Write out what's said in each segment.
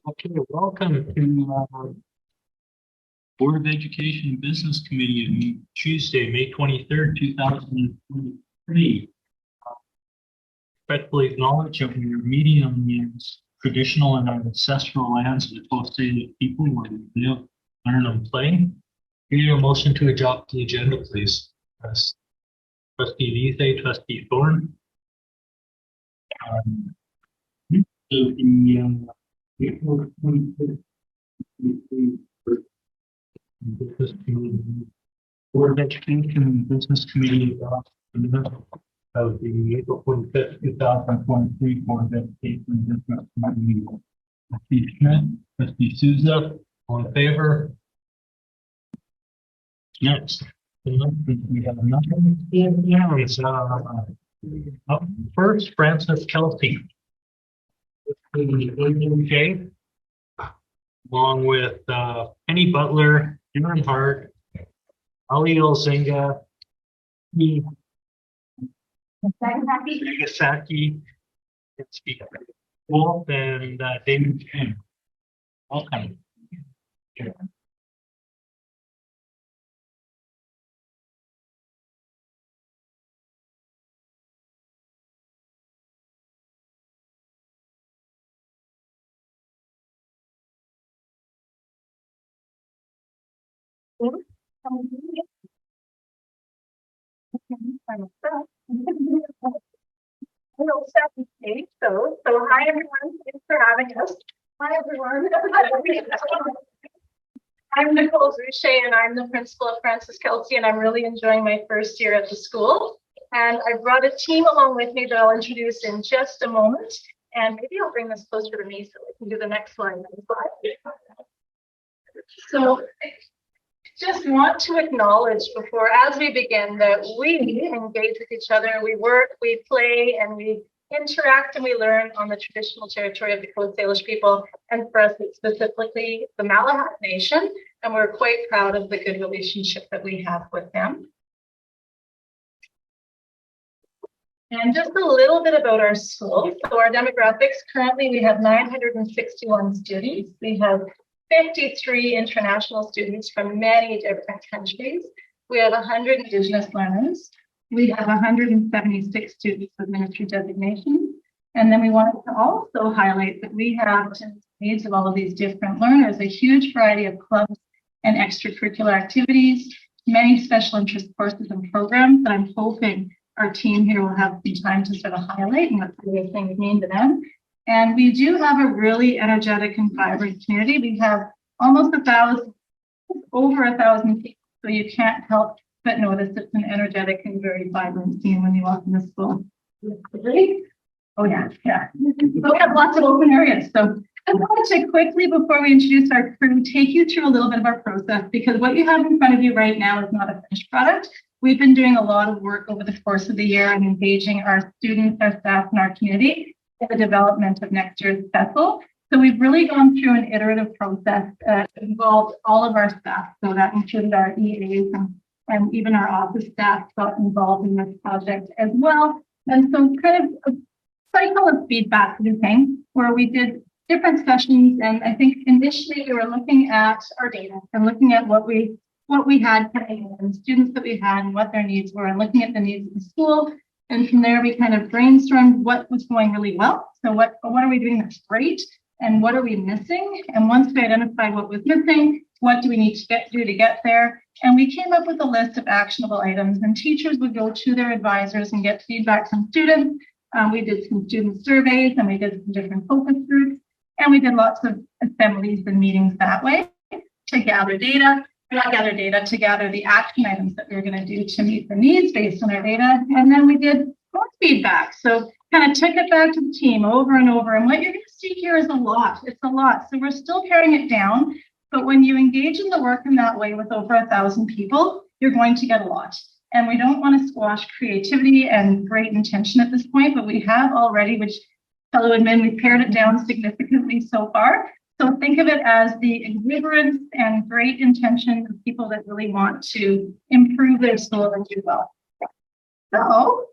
Okay, welcome to Board of Education Business Committee on Tuesday, May 23rd, 2023. Respectfully acknowledge that we are meeting on the traditional and ancestral lands of the Coast Salish people where we live, learn, and play. Need a motion to adopt the agenda, please. Trustee Lise, Trustee Thorne. April 25th, Business Committee, Board of Education and Business Committee of the April 25th, 2023 Board of Education and Business Committee. Trustee Schmidt, Trustee Souza, all in favor? Next, we have nothing. Up first, Francis Kelsey. AJ, along with Penny Butler, Aaron Hart, Ali Elzinga, Nagasaki, Wolf, and David Chen. Welcome. So hi everyone, thanks for having us. Hi everyone. I'm Nicole Boucher and I'm the principal of Francis Kelsey, and I'm really enjoying my first year at the school. And I brought a team along with me that I'll introduce in just a moment. And maybe I'll bring this closer to me so we can do the next slide. So just want to acknowledge before, as we begin, that we engage with each other, we work, we play, and we interact and we learn on the traditional territory of the Coast Salish people, and for us it's specifically the Malahat Nation, and we're quite proud of the good relationship that we have with them. And just a little bit about our school. So our demographics, currently we have 961 students. We have 53 international students from many different countries. We have 100 Indigenous learners. We have 176 students with ministry designations. And then we wanted to also highlight that we have, to the needs of all of these different learners, a huge variety of clubs and extracurricular activities, many special interest courses and programs that I'm hoping our team here will have some time to sort of highlight and what these things mean to them. And we do have a really energetic and vibrant community. We have almost over 1,000 people. So you can't help but notice it's an energetic and very vibrant team when you walk in the school. Oh yeah. But we have lots of open areas. So I wanted to quickly, before we introduce our crew, take you through a little bit of our process, because what you have in front of you right now is not a finished product. We've been doing a lot of work over the course of the year and engaging our students, our staff, and our community in the development of next year's festival. So we've really gone through an iterative process that involved all of our staff. So that included our EAs and even our office staff got involved in this project as well. And so kind of a cycle of feedback looping where we did different sessions. And I think initially we were looking at our data and looking at what we had coming in, students that we had and what their needs were, and looking at the needs of the school. And from there, we kind of brainstormed what was going really well. So what are we doing that's great? And what are we missing? And once we identified what was missing, what do we need to do to get there? And we came up with a list of actionable items, and teachers would go to their advisors and get feedback from students. We did some student surveys, and we did some different focus groups, and we did lots of assemblies and meetings that way to gather data. To gather the action items that we were going to do to meet the needs based on our data. And then we did more feedback. So kind of took it back to the team over and over. And what you're going to see here is a lot. It's a lot. So we're still paring it down. But when you engage in the work in that way with over 1,000 people, you're going to get a lot. And we don't want to squash creativity and great intention at this point, but we have already, which fellow admin, we've pared it down significantly so far. So think of it as the exuberance and great intention of people that really want to improve their school and do well. So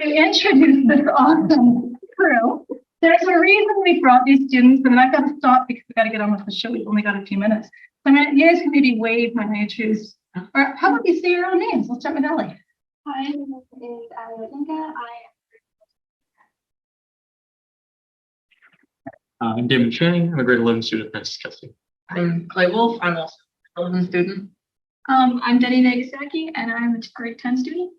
to introduce this awesome crew, There's a reason we brought these students, and I've got to stop because we've got to get on with the show. We've only got a few minutes. So you guys can maybe wave when I choose. Or how about you say your own names? Let's start with Ellie. Hi, my name is Alinka. I'm David Channing. I'm a grade 11 student at Saskatchewan. I'm Clay Wolf. I'm also an 11 student. I'm Denny Nagasaki, and I'm a grade 10 student.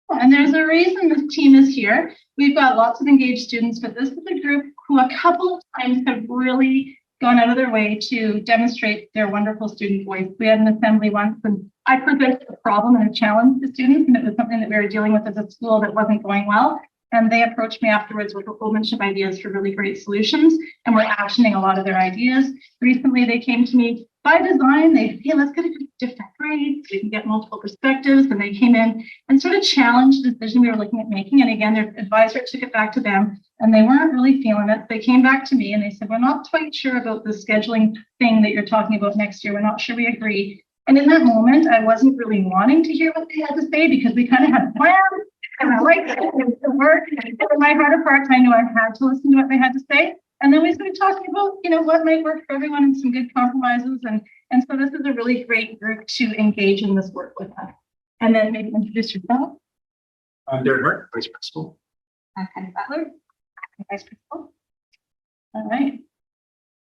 And there's a reason this team is here. We've got lots of engaged students, but this is a group who a couple of times have really gone out of their way to demonstrate their wonderful student voice. We had an assembly once, and I presented a problem and a challenge to students, and it was something that we were dealing with as a school that wasn't going well. And they approached me afterwards with a whole bunch of ideas for really great solutions, and we're actioning a lot of their ideas. Recently, they came to me by design. They, hey, let's get a group of different grades. We can get multiple perspectives. And they came in and sort of challenged the decision we were looking at making. And again, their advisor took it back to them, and they weren't really feeling it. They came back to me and they said, we're not quite sure about the scheduling thing that you're talking about next year. We're not sure we agree. And in that moment, I wasn't really wanting to hear what they had to say because we kind of had plans. And I liked it to work. And in my heart of hearts, I knew I had to listen to what they had to say. And then we started talking about, what might work for everyone and some good compromises. And so this is a really great group to engage in this work with us. And then maybe introduce yourself. I'm Darren Hart, Vice Principal. I'm Penny Butler, Vice Principal. All right.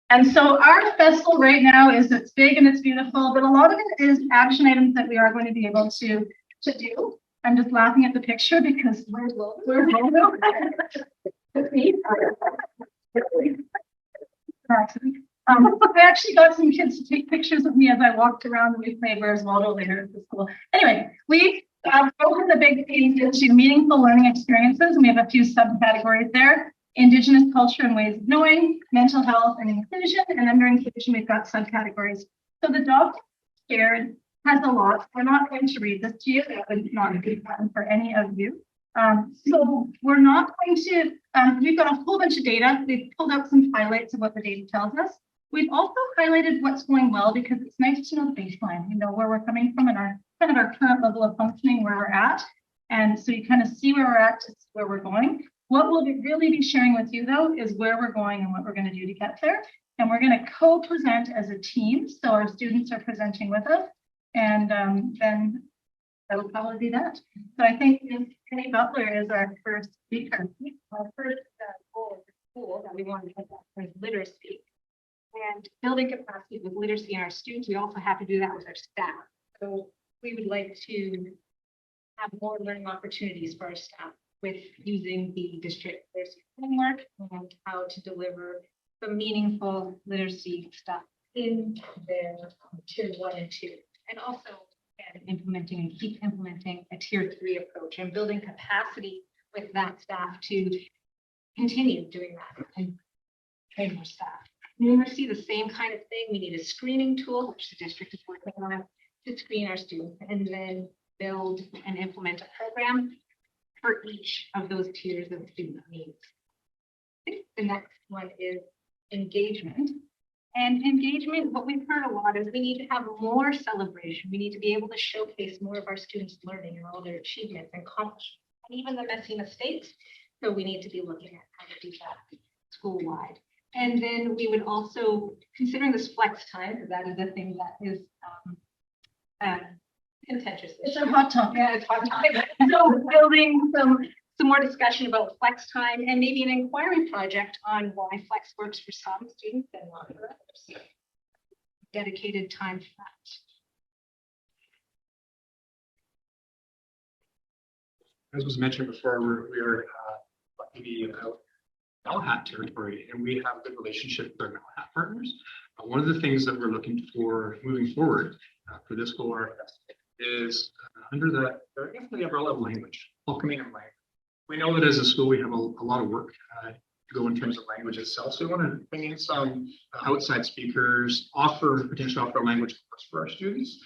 And so our festival right now it's big and it's beautiful, but a lot of it is action items that we are going to be able to do. I'm just laughing at the picture because we're I actually got some kids to take pictures of me as I walked around, and we played Where's Waldo later at the school. Anyway, we broken the big things into meaningful learning experiences, and we have a few subcategories there. Indigenous culture and ways of knowing, mental health and inclusion, and under inclusion, we've got subcategories. So the doc shared has a lot. We're not going to read this to you. That would not be fun for any of you. So we're not going to, we've got a whole bunch of data. We've pulled out some highlights of what the data tells us. We've also highlighted what's going well because it's nice to know the baseline, where we're coming from and our current level of functioning, where we're at. And so you kind of see where we're at to where we're going. What we'll really be sharing with you, though, is where we're going and what we're going to do to get there. And we're going to co-present as a team. So our students are presenting with us. And then that'll probably be that. So I think Penny Butler is our first speaker. Our first goal of the school that we want to get that is literacy. And building capacity with literacy in our students, we also have to do that with our staff. So we would like to have more learning opportunities for our staff with using the district literacy framework and how to deliver some meaningful literacy stuff in their tier 1 and 2. And also implementing and keep implementing a tier 3 approach and building capacity with that staff to continue doing that and train more staff. We see the same kind of thing. We need a screening tool, which the district is working on, to screen our students and then build and implement a program for each of those tiers of student needs. The next one is engagement. And engagement, what we've heard a lot is we need to have more celebration. We need to be able to showcase more of our students' learning and all their achievements and accomplishments, and even the messy mistakes. So we need to be looking at how to do that school-wide. And then we would also, considering this flex time, because that is a thing that is contentious. It's a hot topic. Yeah, it's hot topic. So building some more discussion about flex time and maybe an inquiry project on why flex works for some students and not for others. Dedicated time for that. As was mentioned before, we are lucky to be out Malahat territory, and we have a good relationship with our Malahat partners. One of the things that we're looking for moving forward for this goal is under the umbrella of language, welcoming of language. We know that as a school, we have a lot of work to go in terms of language itself. So we want to bring in some outside speakers, potentially offer a language course for our students,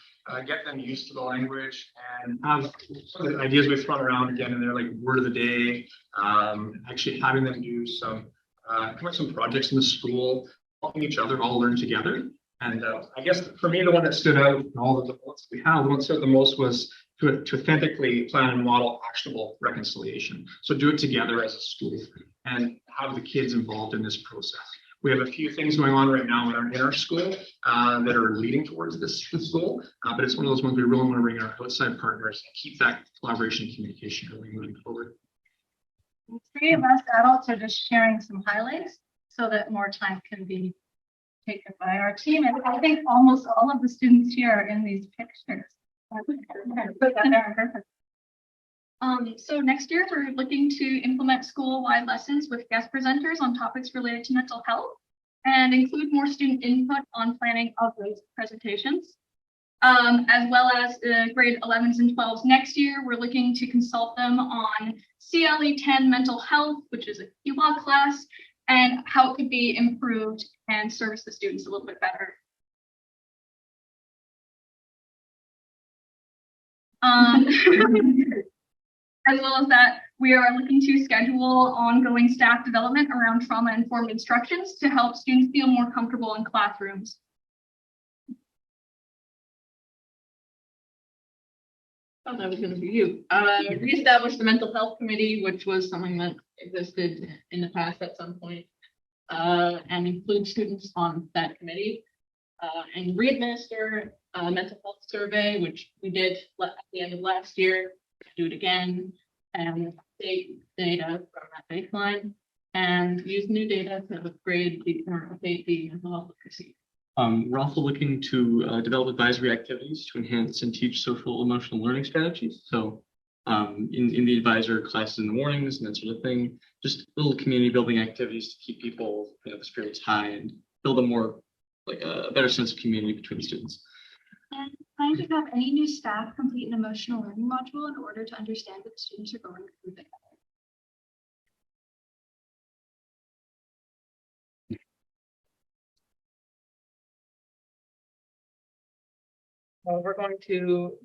get them used to the language, and have some of the ideas we've thrown around again in there, like word of the day, actually having them do some projects in the school, helping each other all learn together. And I guess for me, the one that stood out in all of the bullets we have, the one that stood out the most was to authentically plan and model actionable reconciliation. So do it together as a school and have the kids involved in this process. We have a few things going on right now in our school that are leading towards this goal, but it's one of those ones we really want to bring our outside partners and keep that collaboration and communication really moving forward. The three of us adults are just sharing some highlights so that more time can be taken by our team. And I think almost all of the students here are in these pictures. Put that there on purpose. So next year, we're looking to implement school-wide lessons with guest presenters on topics related to mental health and include more student input on planning of those presentations. As well as grade 11s and 12s next year, we're looking to consult them on CLE 10 mental health, which is a QA class, and how it could be improved and service the students a little bit better. As well as that, we are looking to schedule ongoing staff development around trauma-informed instructions to help students feel more comfortable in classrooms. Thought that was going to be you. Reestablish the mental health committee, which was something that existed in the past at some point, and include students on that committee, and re-administer a mental health survey, which we did at the end of last year. Do it again and update data from that baseline and use new data to upgrade or update the mental health literacy. We're also looking to develop advisory activities to enhance and teach social emotional learning strategies. So in the advisor classes in the mornings and that sort of thing, just little community building activities to keep people, the spirits high and build a more like a better sense of community between students. And planning to have any new staff complete an emotional learning module in order to understand what students are going through together. We're going to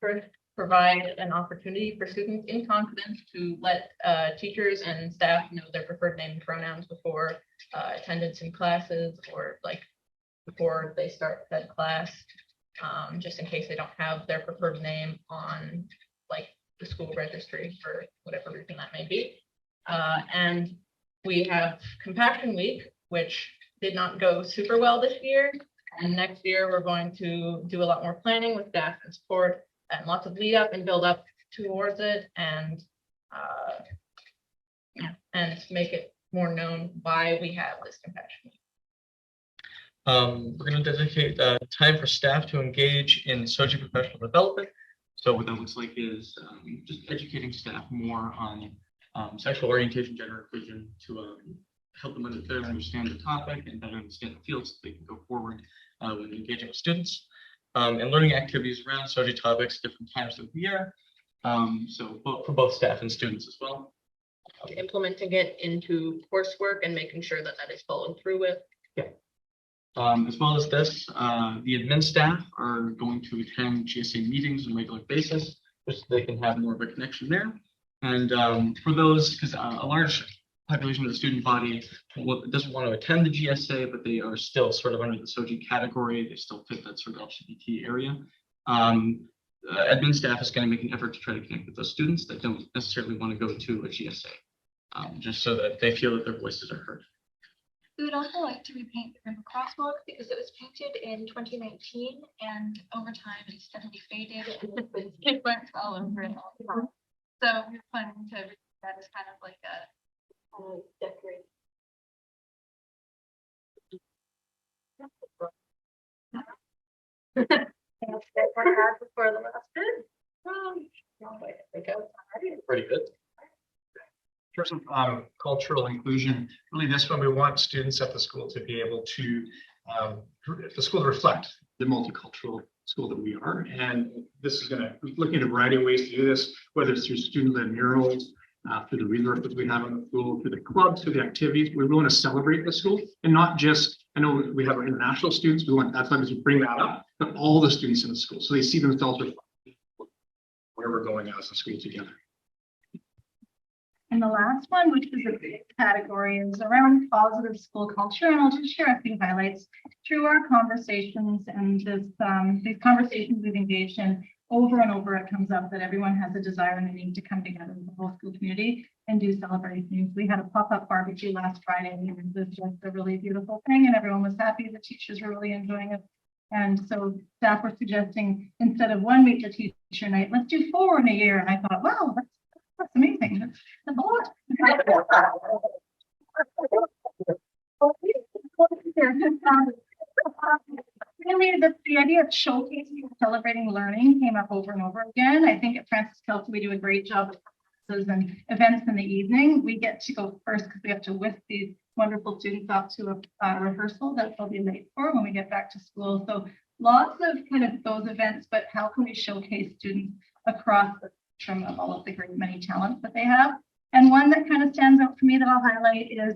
first provide an opportunity for students in confidence to let teachers and staff know their preferred name and pronouns before attendance in classes or like before they start that class, just in case they don't have their preferred name on like the school registry for whatever reason that may be. And we have Compassion Week, which did not go super well this year. And next year, we're going to do a lot more planning with staff and support and lots of lead up and build up towards it and make it more known why we have this Compassion Week. We're going to dedicate time for staff to engage in SOGI professional development. So what that looks like is just educating staff more on sexual orientation, gender inclusion to help them better understand the topic and better understand the field so they can go forward when engaging with students. And learning activities around SOGI topics different times of the year. So for both staff and students as well. Implementing it into coursework and making sure that that is followed through with. Yeah. As well as this, the admin staff are going to attend GSA meetings on a regular basis, just so they can have more of a connection there. And for those, because a large population of the student body doesn't want to attend the GSA, but they are still sort of under the SOGI category. They still fit that sort of LGBT area. Admin staff is going to make an effort to try to connect with those students that don't necessarily want to go to a GSA, just so that they feel that their voices are heard. We would also like to repaint the river crosswalk because it was painted in 2019 and over time it's steadily faded and it's skid marks all over it all the time. So we're planning to that is kind of like a decorate. Before the last bit. Pretty good. In terms of cultural inclusion, really this one we want students at the school to be able to the school to reflect the multicultural school that we are, and this is going to be looking at a variety of ways to do this, whether it's through student-led murals, through the resources we have in the school, through the clubs, through the activities. We want to celebrate the school and not just, I know we have our international students, we want that's why we bring that up, but all the students in the school so they see themselves reflected where we're going as a school together. And the last one, which is a big category, is around positive school culture. And I'll just share a few highlights through our conversations and this, these conversations we've engaged in over and over. It comes up that everyone has a desire and a need to come together with the whole school community and do celebrations. We had a pop-up barbecue last Friday, and it was just a really beautiful thing, and everyone was happy. The teachers were really enjoying it. And so staff were suggesting, instead of one week of teacher night, let's do 4 in a year. And I thought, wow, that's amazing. That's a lot. Really, the idea of showcasing and celebrating learning came up over and over again. I think at Francis Kelso, we do a great job of classes and events in the evening. We get to go first because we have to whisk these wonderful students off to a rehearsal that they'll be late for when we get back to school. So lots of kind of those events, but how can we showcase students across the spectrum of all of the great many talents that they have? And one that kind of stands out for me that I'll highlight is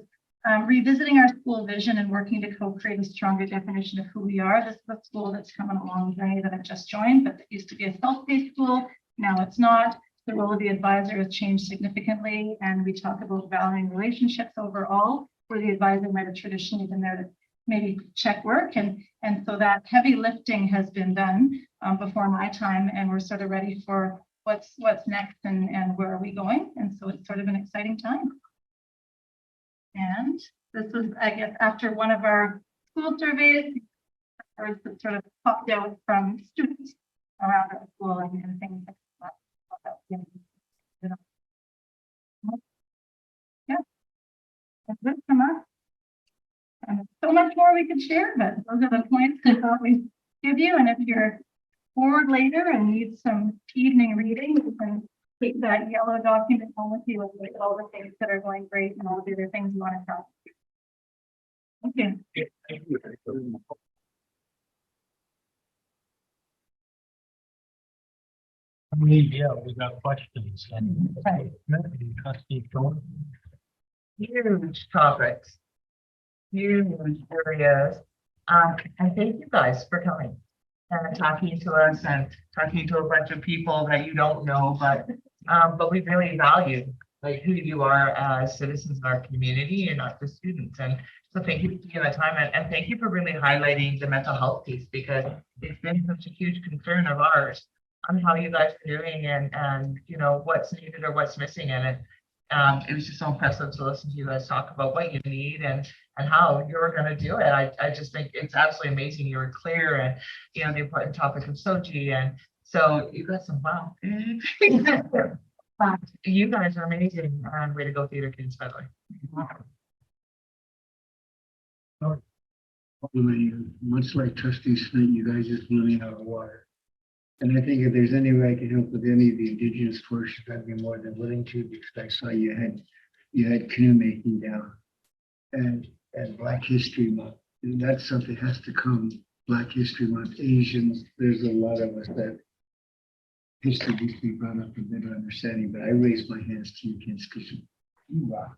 revisiting our school vision and working to co-create a stronger definition of who we are. This is a school that's come on a long journey that I've just joined, but it used to be a self-paced school. Now it's not. The role of the advisor has changed significantly, and we talk about valuing relationships overall, where the advisor might have traditionally been there to maybe check work. And so that heavy lifting has been done before my time, and we're sort of ready for what's next and where are we going. And so it's sort of an exciting time. And this was, I guess, after one of our school surveys, or sort of popped out from students around our school and things like that. Yeah, that's good from us. And so much more we could share, but those are the points I thought we'd give you. And if you're bored later and need some evening reading, you can take that yellow document home with you with all the things that are going great and all the other things you want to tell. Okay. Yeah, we got questions. And Right. Trustee Thorne. Huge topics, huge areas. And thank you guys for coming and talking to us and talking to a bunch of people that you don't know, but we really value like who you are as citizens in our community and not just students. And so thank you for taking the time and thank you for really highlighting the mental health piece, because it's been such a huge concern of ours on how you guys are doing and you know what's needed or what's missing in it. It was just so impressive to listen to you guys talk about what you need and how you're going to do it. I just think it's absolutely amazing. You were clear and you know the important topic of SOGI, and so you got some wow. You guys are amazing, and way to go, theater kids, by the way. Really, much like Trustee Smith, you guys just blew me out of the water. And I think if there's any way I can help with any of the indigenous portions, I'd be more than willing to, because I saw you had canoe making down and Black History Month. And that's something that has to come. Black History Month, Asians, there's a lot of us that history needs to be brought up for better understanding, but I raise my hands to you kids because you rock.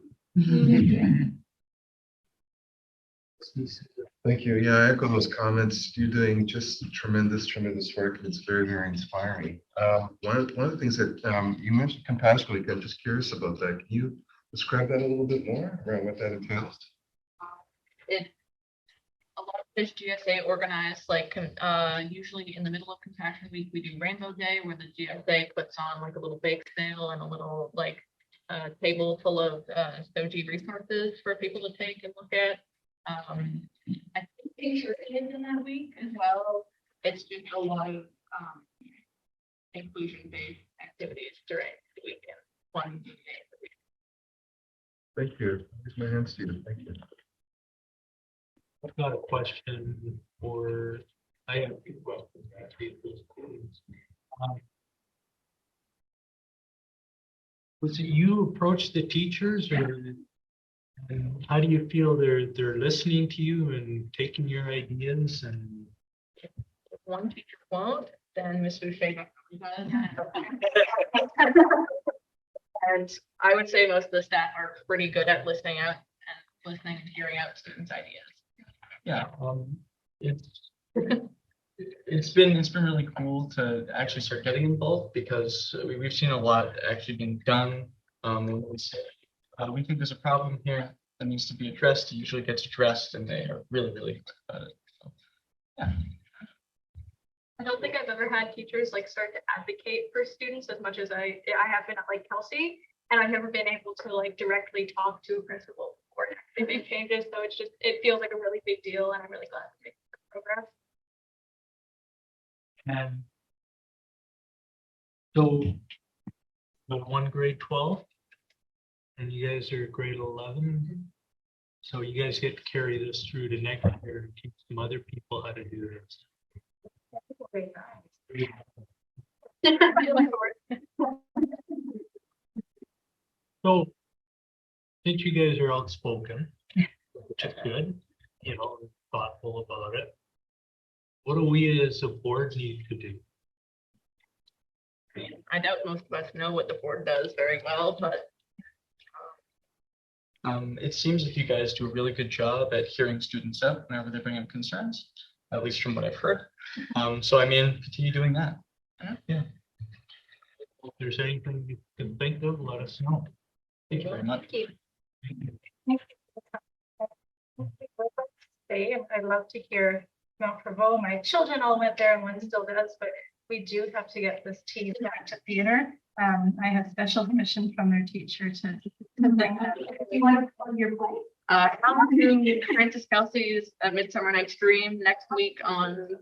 Thank you. Yeah, I echo those comments. You're doing just tremendous work. It's very, very inspiring. One of the things that you mentioned compassion week, I'm just curious about that. Can you describe that a little bit more around what that entails? A lot of fish GSA organized, like usually in the middle of Compassion Week, we do Rainbow Day, where the GSA puts on like a little bake sale and a little like table full of SOGI resources for people to take and look at. I think picture kids in that week as well. It's just a lot of inclusion-based activities during the weekend. One day a week. Thank you. Raise my hands to you. Thank you. I've got a question for, I have, well, was it you approached the teachers, or and how do you feel they're listening to you and taking your ideas? And If one teacher won't, then Ms. Boucher does. And I would say most of the staff are pretty good at listening out and listening and hearing out students' ideas. Yeah, it's been really cool to actually start getting involved, because we've seen a lot actually being done when we say, we think there's a problem here that needs to be addressed, it usually gets addressed and they are really, really good about it. So, yeah. I don't think I've ever had teachers like start to advocate for students as much as I have been at like Kelsey, and I've never been able to like directly talk to a principal or big changes. So it feels like a really big deal, and I'm really glad to make progress. And so, the one grade 12, and you guys are grade 11. So you guys get to carry this through to next year and teach some other people how to do this. So, since you guys are outspoken, which is good, you know, thoughtful about it, what do we as a board need to do? I doubt most of us know what the board does very well, but It seems like you guys do a really good job at hearing students out whenever they bring up concerns, at least from what I've heard. So I mean, continue doing that. Yeah. If there's anything you can think of, let us know. Thank you very much. I'd love to hear Mount Provo. My children all went there and one still does, but we do have to get this team back to theater. I have special permission from their teacher to bring that. You want to plug your play? I'm doing Francis Kelsey's Midsummer Night's Dream next week on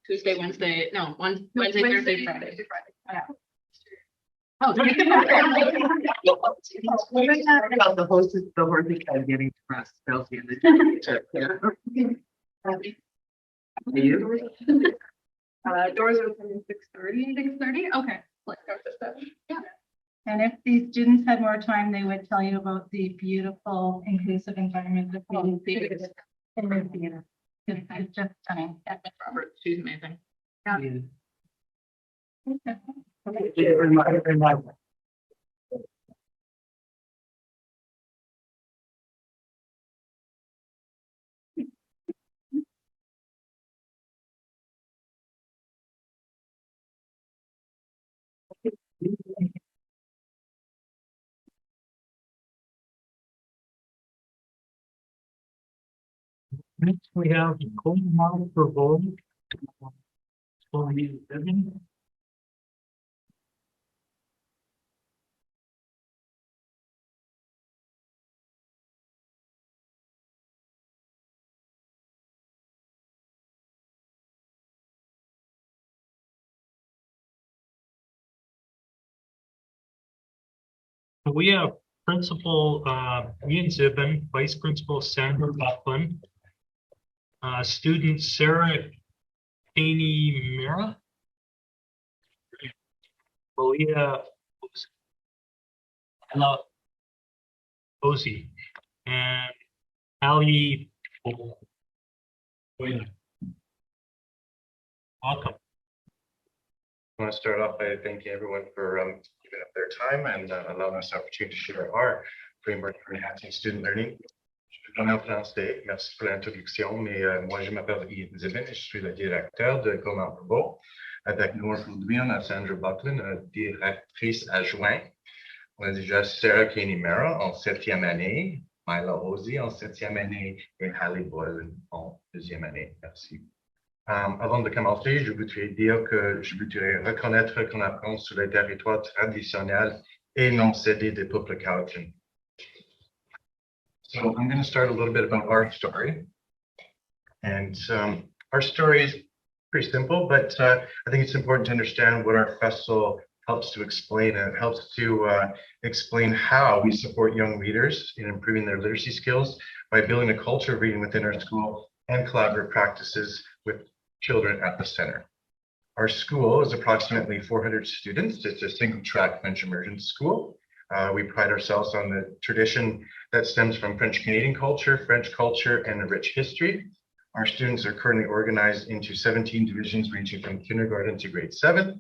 Tuesday, Wednesday, no, Wednesday, Thursday, Friday. Yeah. Oh, About the horses getting pressed, Kelsey, and the you? Doors open 6:30. 6:30? Okay. Like after 7. Yeah. And if the students had more time, they would tell you about the beautiful inclusive environment that we in the theater. It's just stunning. Yeah, Miss Roberts, she's amazing. Next, we have the code model for voting. We have Principal Ian Zibin, Vice Principal Sandra Buckland, student Sarah Kaney Mira, Malia Posey, and Ali. Welcome. I want to start off by thanking everyone for giving up their time and allowing us the opportunity to share our framework for enhancing student learning. Je vais en français. Merci pour l'introduction, mais moi je m'appelle Ian Zibin et je suis le directeur de Comment Provo. Avec nous aujourd'hui, on a Sandra Buckland, directrice adjointe. On a déjà Sarah Kaney-Mera en 7e année, Myla Ozzy en 7e année et Hallie Boylan en 2e année. Merci. Avant de commencer, je voudrais dire que je voudrais reconnaître qu'on apprend sur les territoires traditionnels et non cédés des peuples Cowichan. So I'm going to start a little bit about our story. And our story is pretty simple, but I think it's important to understand what our festival helps to explain. And it helps to explain how we support young readers in improving their literacy skills by building a culture of reading within our school and collaborative practices with children at the center. Our school is approximately 400 students. It's a single track French immersion school. We pride ourselves on the tradition that stems from French Canadian culture, French culture, and a rich history. Our students are currently organized into 17 divisions ranging from kindergarten to grade 7.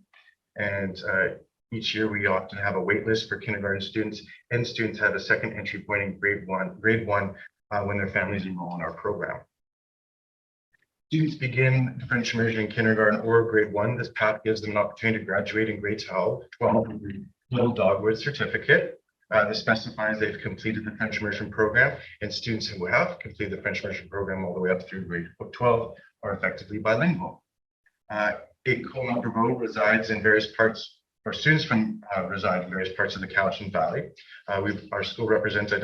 And each year we often have a wait list for kindergarten students, and students have a second entry point in grade one when their families enroll in our program. Students begin French immersion in kindergarten or grade 1. This path gives them an opportunity to graduate in grade 12 with a Little Dogwood certificate. This specifies they've completed the French immersion program, and students who have completed the French immersion program all the way up through grade 12 are effectively bilingual. École Mont-Brebeau resides in various parts, or students from reside in various parts of the Cowichan Valley. Our school represents a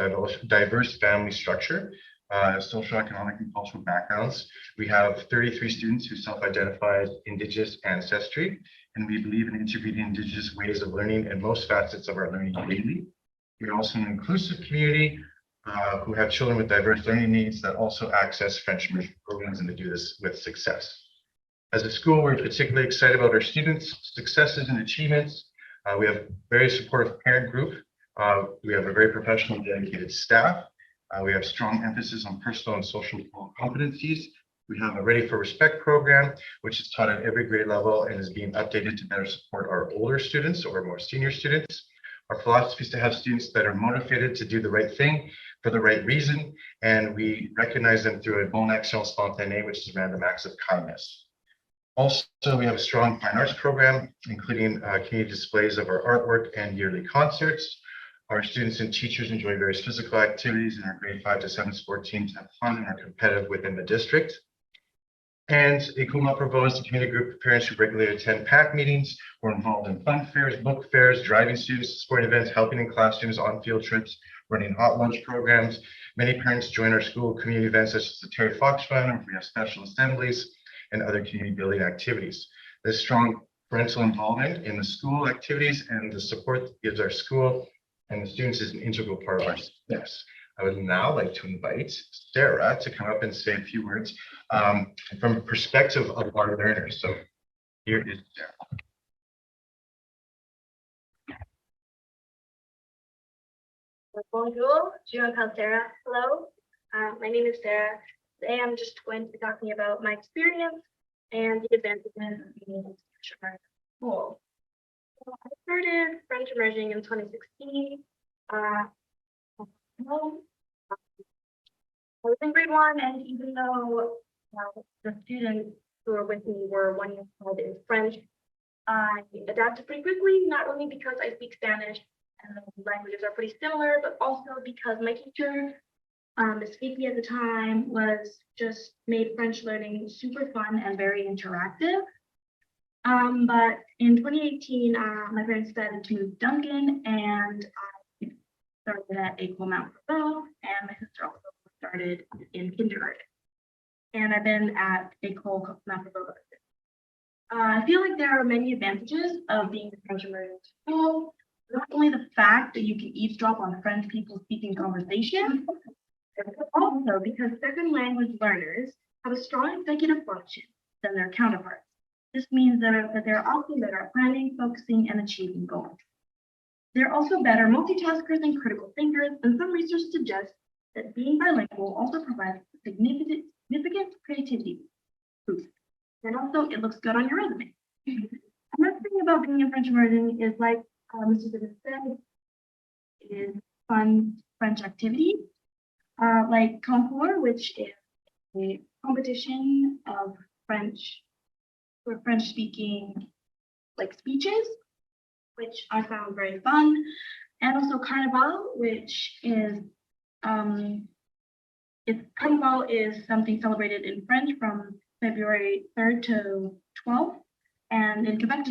diverse family structure, socioeconomic and cultural backgrounds. We have 33 students who self-identify as Indigenous ancestry, and we believe in integrating Indigenous ways of learning in most facets of our learning daily. We're also an inclusive community who have children with diverse learning needs that also access French immersion programs, and to do this with success. As a school, we're particularly excited about our students' successes and achievements. We have a very supportive parent group. We have a very professional and dedicated staff. We have strong emphasis on personal and social competencies. We have a Ready for Respect program, which is taught at every grade level and is being updated to better support our older students or more senior students. Our philosophy is to have students that are motivated to do the right thing for the right reason, and we recognize them through a bon action spontanée, which is random acts of kindness. Also, we have a strong fine arts program, including community displays of our artwork and yearly concerts. Our students and teachers enjoy various physical activities, and our grade 5 to 7 sport teams have fun and are competitive within the district. And École Mont-Brebeau is a community group of parents who regularly attend PAC meetings. We're involved in fun fairs, book fairs, driving students to sporting events, helping in class students on field trips, running hot lunch programs. Many parents join our school community events such as the Terry Fox Run, or we have special assemblies and other community building activities. This strong parental involvement in the school activities and the support that gives our school and the students is an integral part of our success. I would now like to invite Sarah to come up and say a few words from a perspective of our learners. So here is Sarah. Bonjour, je m'appelle Sarah. Hello, my name is Sarah. Today I'm just going to be talking about my experience and the advancement of being in school. So I started French immersion in 2016. I was in grade 1, and even though the students who were with me were 1 year old in French, I adapted pretty quickly, not only because I speak Spanish and the languages are pretty similar, but also because my teacher, Miss Vicky at the time, was just made French learning super fun and very interactive. But in 2018, my parents decided to move to Duncan, and I started at École Mont-Brebeau, and my sister also started in kindergarten. And I've been at École Mont-Brebeau. I feel like there are many advantages of being in French immersion school. Not only the fact that you can eavesdrop on French people speaking conversation, but also because second language learners have a strong executive function than their counterparts. This means that they're often better at planning, focusing, and achieving goals. They're also better multitaskers and critical thinkers, and some research suggests that being bilingual also provides significant creativity boost. And also, it looks good on your resume. Another thing about being in French immersion is, like Mr. David said, is fun French activities, like concours, which is a competition of French for French-speaking like speeches, which I found very fun, and also Carnival, which is Carnival is something celebrated in French from February 3rd to 12th. And in Quebec,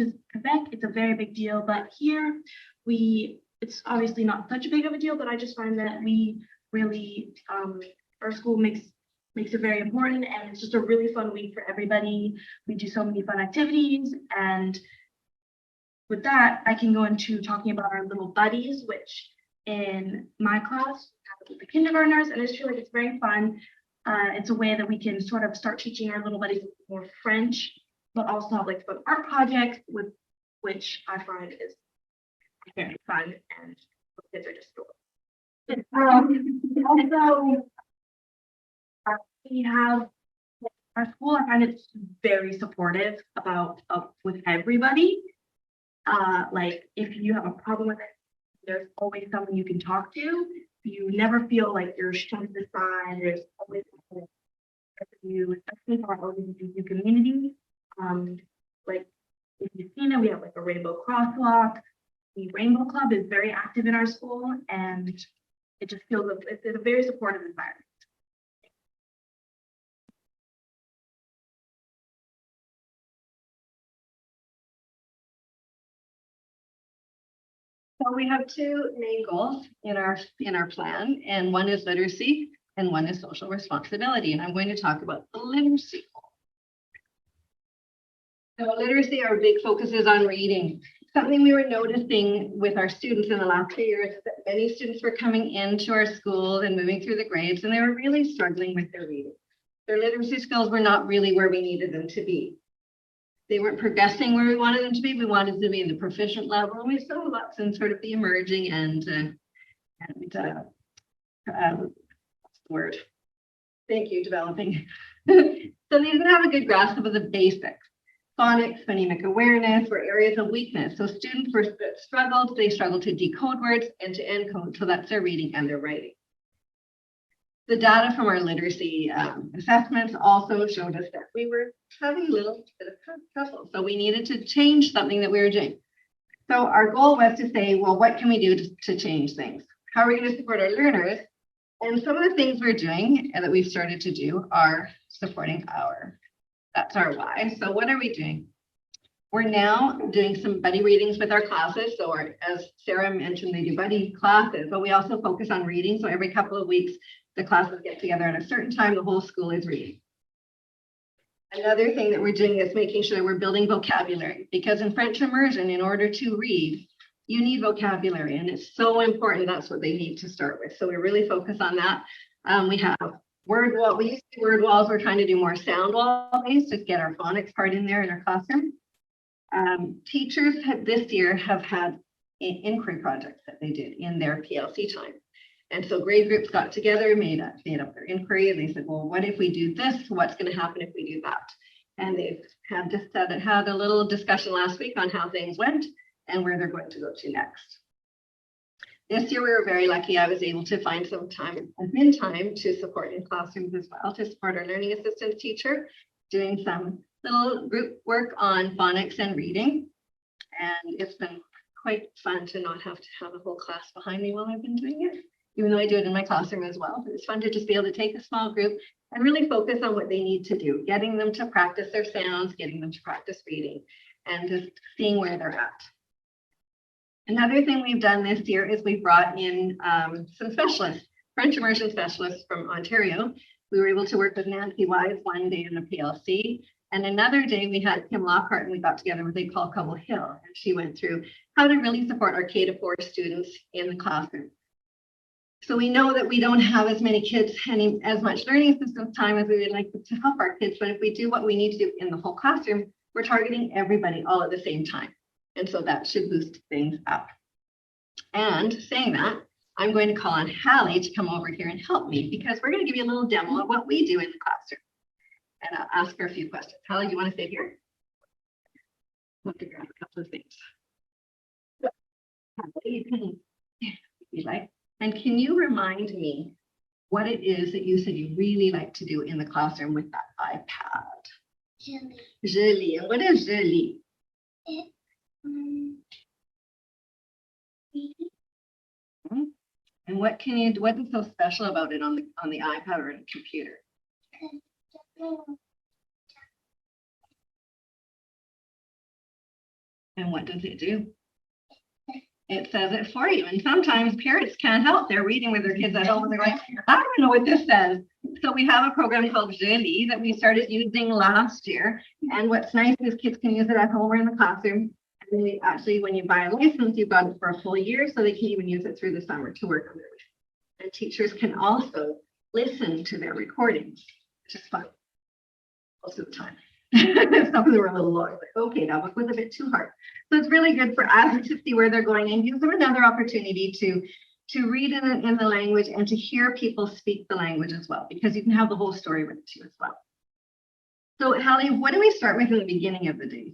it's a very big deal, but here it's obviously not such a big of a deal, but I just find that we really, our school makes it very important, and it's just a really fun week for everybody. We do so many fun activities, and with that, I can go into talking about our little buddies, which in my class have with the kindergartners, and I just feel like it's very fun. It's a way that we can sort of start teaching our little buddies more French, but also have like fun art projects, with which I find is very fun, and the kids are just cool. Also, we have our school. I find it very supportive with everybody. Like if you have a problem with it, there's always someone you can talk to. You never feel like you're shunned aside. There's always someone for you, especially for our LGBTQ community. Like if you've seen it, we have like a rainbow crosswalk. The Rainbow Club is very active in our school, and it just feels it's a very supportive environment. So we have two main goals in our plan, and one is literacy and one is social responsibility. And I'm going to talk about the literacy goal. So literacy, our big focus is on reading. Something we were noticing with our students in the last few years is that many students were coming into our school and moving through the grades, and they were really struggling with their reading. Their literacy skills were not really where we needed them to be. They weren't progressing where we wanted them to be. We wanted them to be in the proficient level. And we saw lots in sort of the emerging and what's the word? Thank you, developing. So they didn't have a good grasp of the basics. Phonics, phonemic awareness were areas of weakness. So students struggled. They struggled to decode words and to encode. So that's their reading and their writing. The data from our literacy assessments also showed us that we were having a little bit of trouble. So we needed to change something that we were doing. So our goal was to say, well, what can we do to change things? How are we going to support our learners? And some of the things we're doing and that we've started to do are supporting that's our why. So what are we doing? We're now doing some buddy readings with our classes. So as Sarah mentioned, they do buddy classes, but we also focus on reading. So every couple of weeks, the classes get together at a certain time, the whole school is reading. Another thing that we're doing is making sure that we're building vocabulary, because in French immersion, in order to read, you need vocabulary, and it's so important. That's what they need to start with. So we really focus on that. We have word wall. We used to do word walls. We're trying to do more sound wall based to get our phonics part in there in our classroom. Teachers this year have had inquiry projects that they did in their PLC time. And so grade groups got together, made up their inquiry, and they said, well, what if we do this? What's going to happen if we do that? And they've had a little discussion last week on how things went and where they're going to go to next. This year, we were very lucky. I was able to find some time, admin time, to support in classrooms as well, to support our learning assistance teacher, doing some little group work on phonics and reading. And it's been quite fun to not have to have a whole class behind me while I've been doing it, even though I do it in my classroom as well. But it's fun to just be able to take a small group and really focus on what they need to do, getting them to practice their sounds, getting them to practice reading, and just seeing where they're at. Another thing we've done this year is we brought in some specialists, French immersion specialists from Ontario. We were able to work with Nancy Wise one day in the PLC, and another day we had Kim Lockhart, and we got together what they call Cobble Hill, and she went through how to really support our K-4 students in the classroom. So we know that we don't have as many kids as much learning assistance time as we would like to help our kids, but if we do what we need to do in the whole classroom, we're targeting everybody all at the same time. And so that should boost things up. And saying that, I'm going to call on Hallie to come over here and help me, because we're going to give you a little demo of what we do in the classroom. And I'll ask her a few questions. Hallie, do you want to sit here? I'll have to grab a couple of things. Hallie, if you like. And can you remind me what it is that you said you really like to do in the classroom with that iPad? Julie. And what is Julie? And what is so special about it on the iPad or the computer? And what does it do? It says it for you. And sometimes parents can't help. They're reading with their kids at home and they're like, I don't know what this says. So we have a program called Julie that we started using last year. And what's nice is kids can use it at home or in the classroom. And they actually, when you buy a license, you've got it for a full year, so they can even use it through the summer to work on it. And teachers can also listen to their recordings, which is fun most of the time. Some of them are a little long, like, okay, that was a bit too hard. So it's really good for us to see where they're going and give them another opportunity to read in the language and to hear people speak the language as well, because you can have the whole story with you as well. So Hallie, what do we start with in the beginning of the day?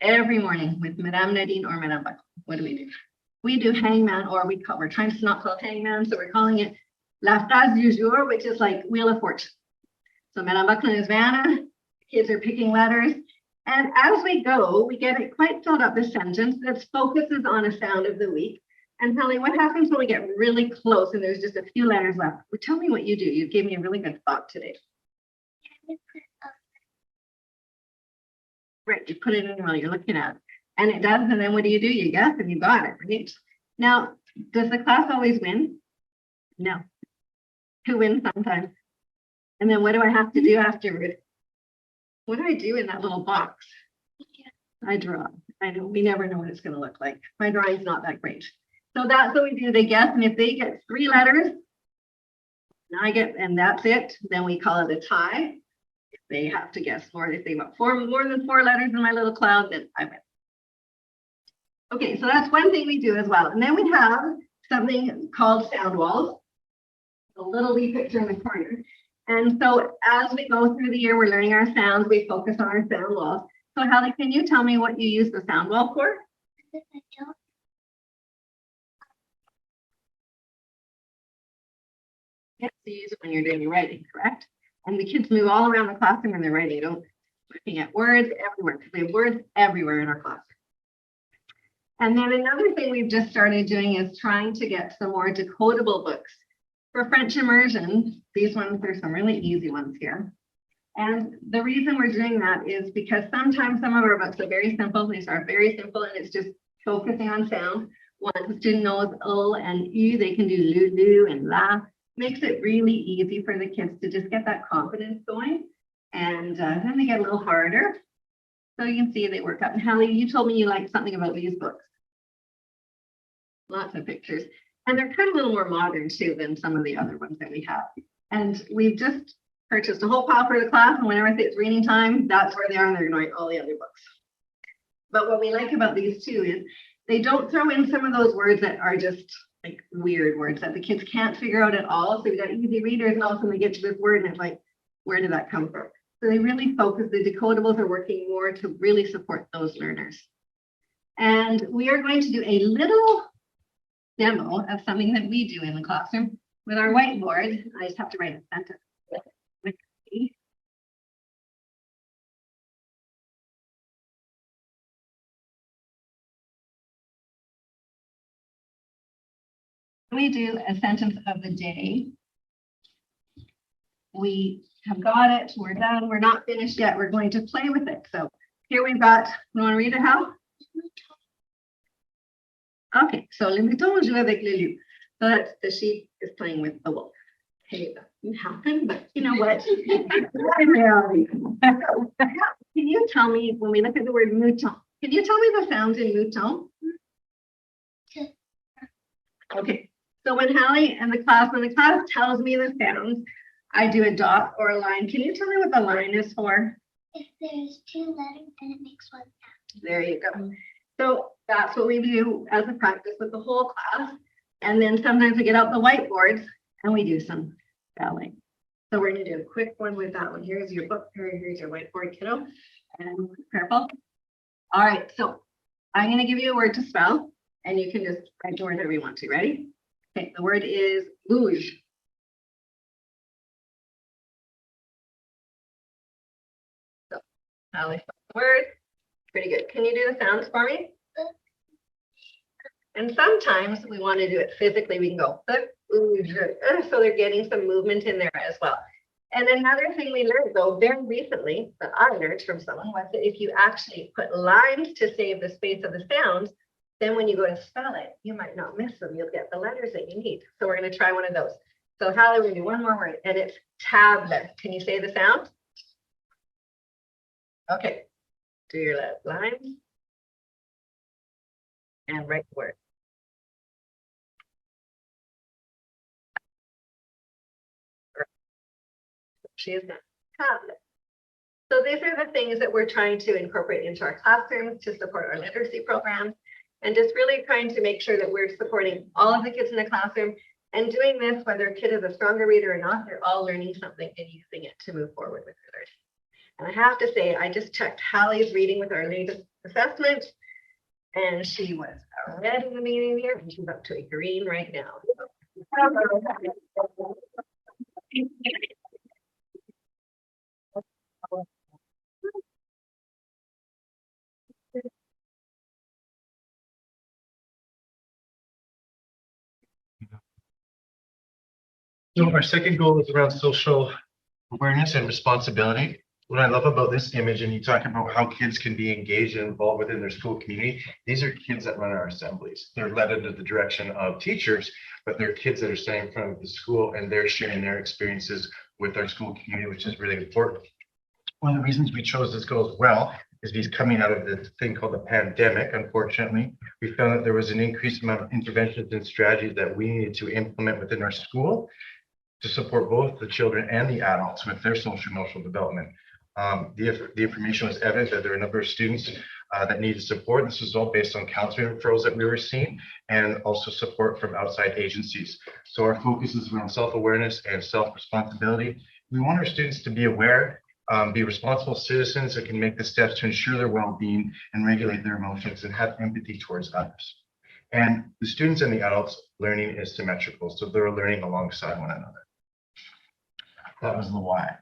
Every morning with Madame Nadine or Madame Buckle, what do? We do hangman, or we're trying to not call it hangman, so we're calling it La Phrase du Jour, which is like Wheel of Fortune. So Madame Buckle is Vanna, kids are picking letters, And as we go, we get it quite filled up, the sentence that focuses on a sound of the week. And Kelly, what happens when we get really close and there's just a few letters left? Well, tell me what you do. You gave me a really good thought today. Right, you put it in while you're looking at it. And it does, and then what do? You guess and you got it, right? Now, does the class always win? No. Who wins sometimes? And then what do I have to do afterward? What do I do in that little box? I draw. I know, we never know what it's going to look like. My drawing's not that great. So that's what we do. They guess, and if they get 3 letters, and that's it, then we call it a tie. If they have to guess more, if they got more than 4 letters in my little cloud, then I win. Okay, so that's one thing we do as well. And then we have something called sound walls, a little wee picture in the corner. And so as we go through the year, we're learning our sounds, we focus on our sound walls. So Hallie, can you tell me what you use the sound wall for? Yes, you use it when you're doing your writing, correct? And the kids move all around the classroom when they're writing. Don't looking at words everywhere, because we have words everywhere in our classroom. And then another thing we've just started doing is trying to get some more decodable books. For French immersion, these ones, there's some really easy ones here. And the reason we're doing that is because sometimes some of our books are very simple. These are very simple, and it's just focusing on sound. Once the student knows O and U, they can do lu and la. Makes it really easy for the kids to just get that confidence going. And then they get a little harder. So you can see they work up. And Hallie, you told me you liked something about these books. Lots of pictures. And they're kind of a little more modern too than some of the other ones that we have. And we've just purchased a whole pile for the class, and whenever it's reading time, that's where they are, and they're ignoring all the other books. But what we like about these two is they don't throw in some of those words that are just like weird words that the kids can't figure out at all. So we got easy readers, and all of a sudden they get to this word and it's like, where did that come from? So they really focus, the decodables are working more to really support those learners. And we are going to do a little demo of something that we do in the classroom with our whiteboard. I just have to write a sentence. We do a sentence of the day. We have got it. We're done. We're not finished yet. We're going to play with it. So here we've got, you want to read it, Hal? Okay, so le mouton joue avec le loup. So that's the sheep is playing with the wolf. Hey, that didn't happen, but you know what? In reality. Can you tell me, when we look at the word mouton, can you tell me the sounds in mouton? Okay, so when Hallie and when the class tells me the sounds, I do a dot or a line. Can you tell me what the line is for? If there's 2 letters, then it makes 1 sound. There you go. So that's what we do as a practice with the whole class. And then sometimes we get out the whiteboards and we do some spelling. So we're going to do a quick one with that one. Here's your book. Here's your whiteboard, kiddo. And careful. All right. So I'm going to give you a word to spell, and you can just write the word however you want to. Ready? Okay. The word is bouge. So Hallie, word. Pretty good. Can you do the sounds for me? And sometimes we want to do it physically. We can go, so they're getting some movement in there as well. And another thing we learned, though, very recently that I learned from someone was that if you actually put lines to save the space of the sounds, then when you go to spell it, you might not miss them. You'll get the letters that you need. So we're going to try one of those. So Hallie, we're going to do one more word, and it's tablet. Can you say the sound? Okay. Do your lines and write the word. She is not tablet. So these are the things that we're trying to incorporate into our classrooms to support our literacy programs, and just really trying to make sure that we're supporting all of the kids in the classroom. And doing this, whether a kid is a stronger reader or not, they're all learning something and using it to move forward with their learning. And I have to say, I just checked Hallie's reading with our latest assessment, and she was a red in the beginning of the year, and she's up to a green right now. So our second goal is around social awareness and responsibility. What I love about this image, and you talk about how kids can be engaged and involved within their school community, these are kids that run our assemblies. They're led under the direction of teachers, but they're kids that are standing in front of the school and they're sharing their experiences with our school community, which is really important. One of the reasons we chose this goal as well is because coming out of this thing called the pandemic, unfortunately, we found that there was an increased amount of interventions and strategies that we needed to implement within our school to support both the children and the adults with their social emotional development. The information was evident that there are a number of students that needed support. This was all based on counseling referrals that we were seeing and also support from outside agencies. So our focus is around self-awareness and self-responsibility. We want our students to be aware, be responsible citizens that can make the steps to ensure their well-being and regulate their emotions and have empathy towards others. And the students and the adults learning is symmetrical, so they're learning alongside one another. That was the why.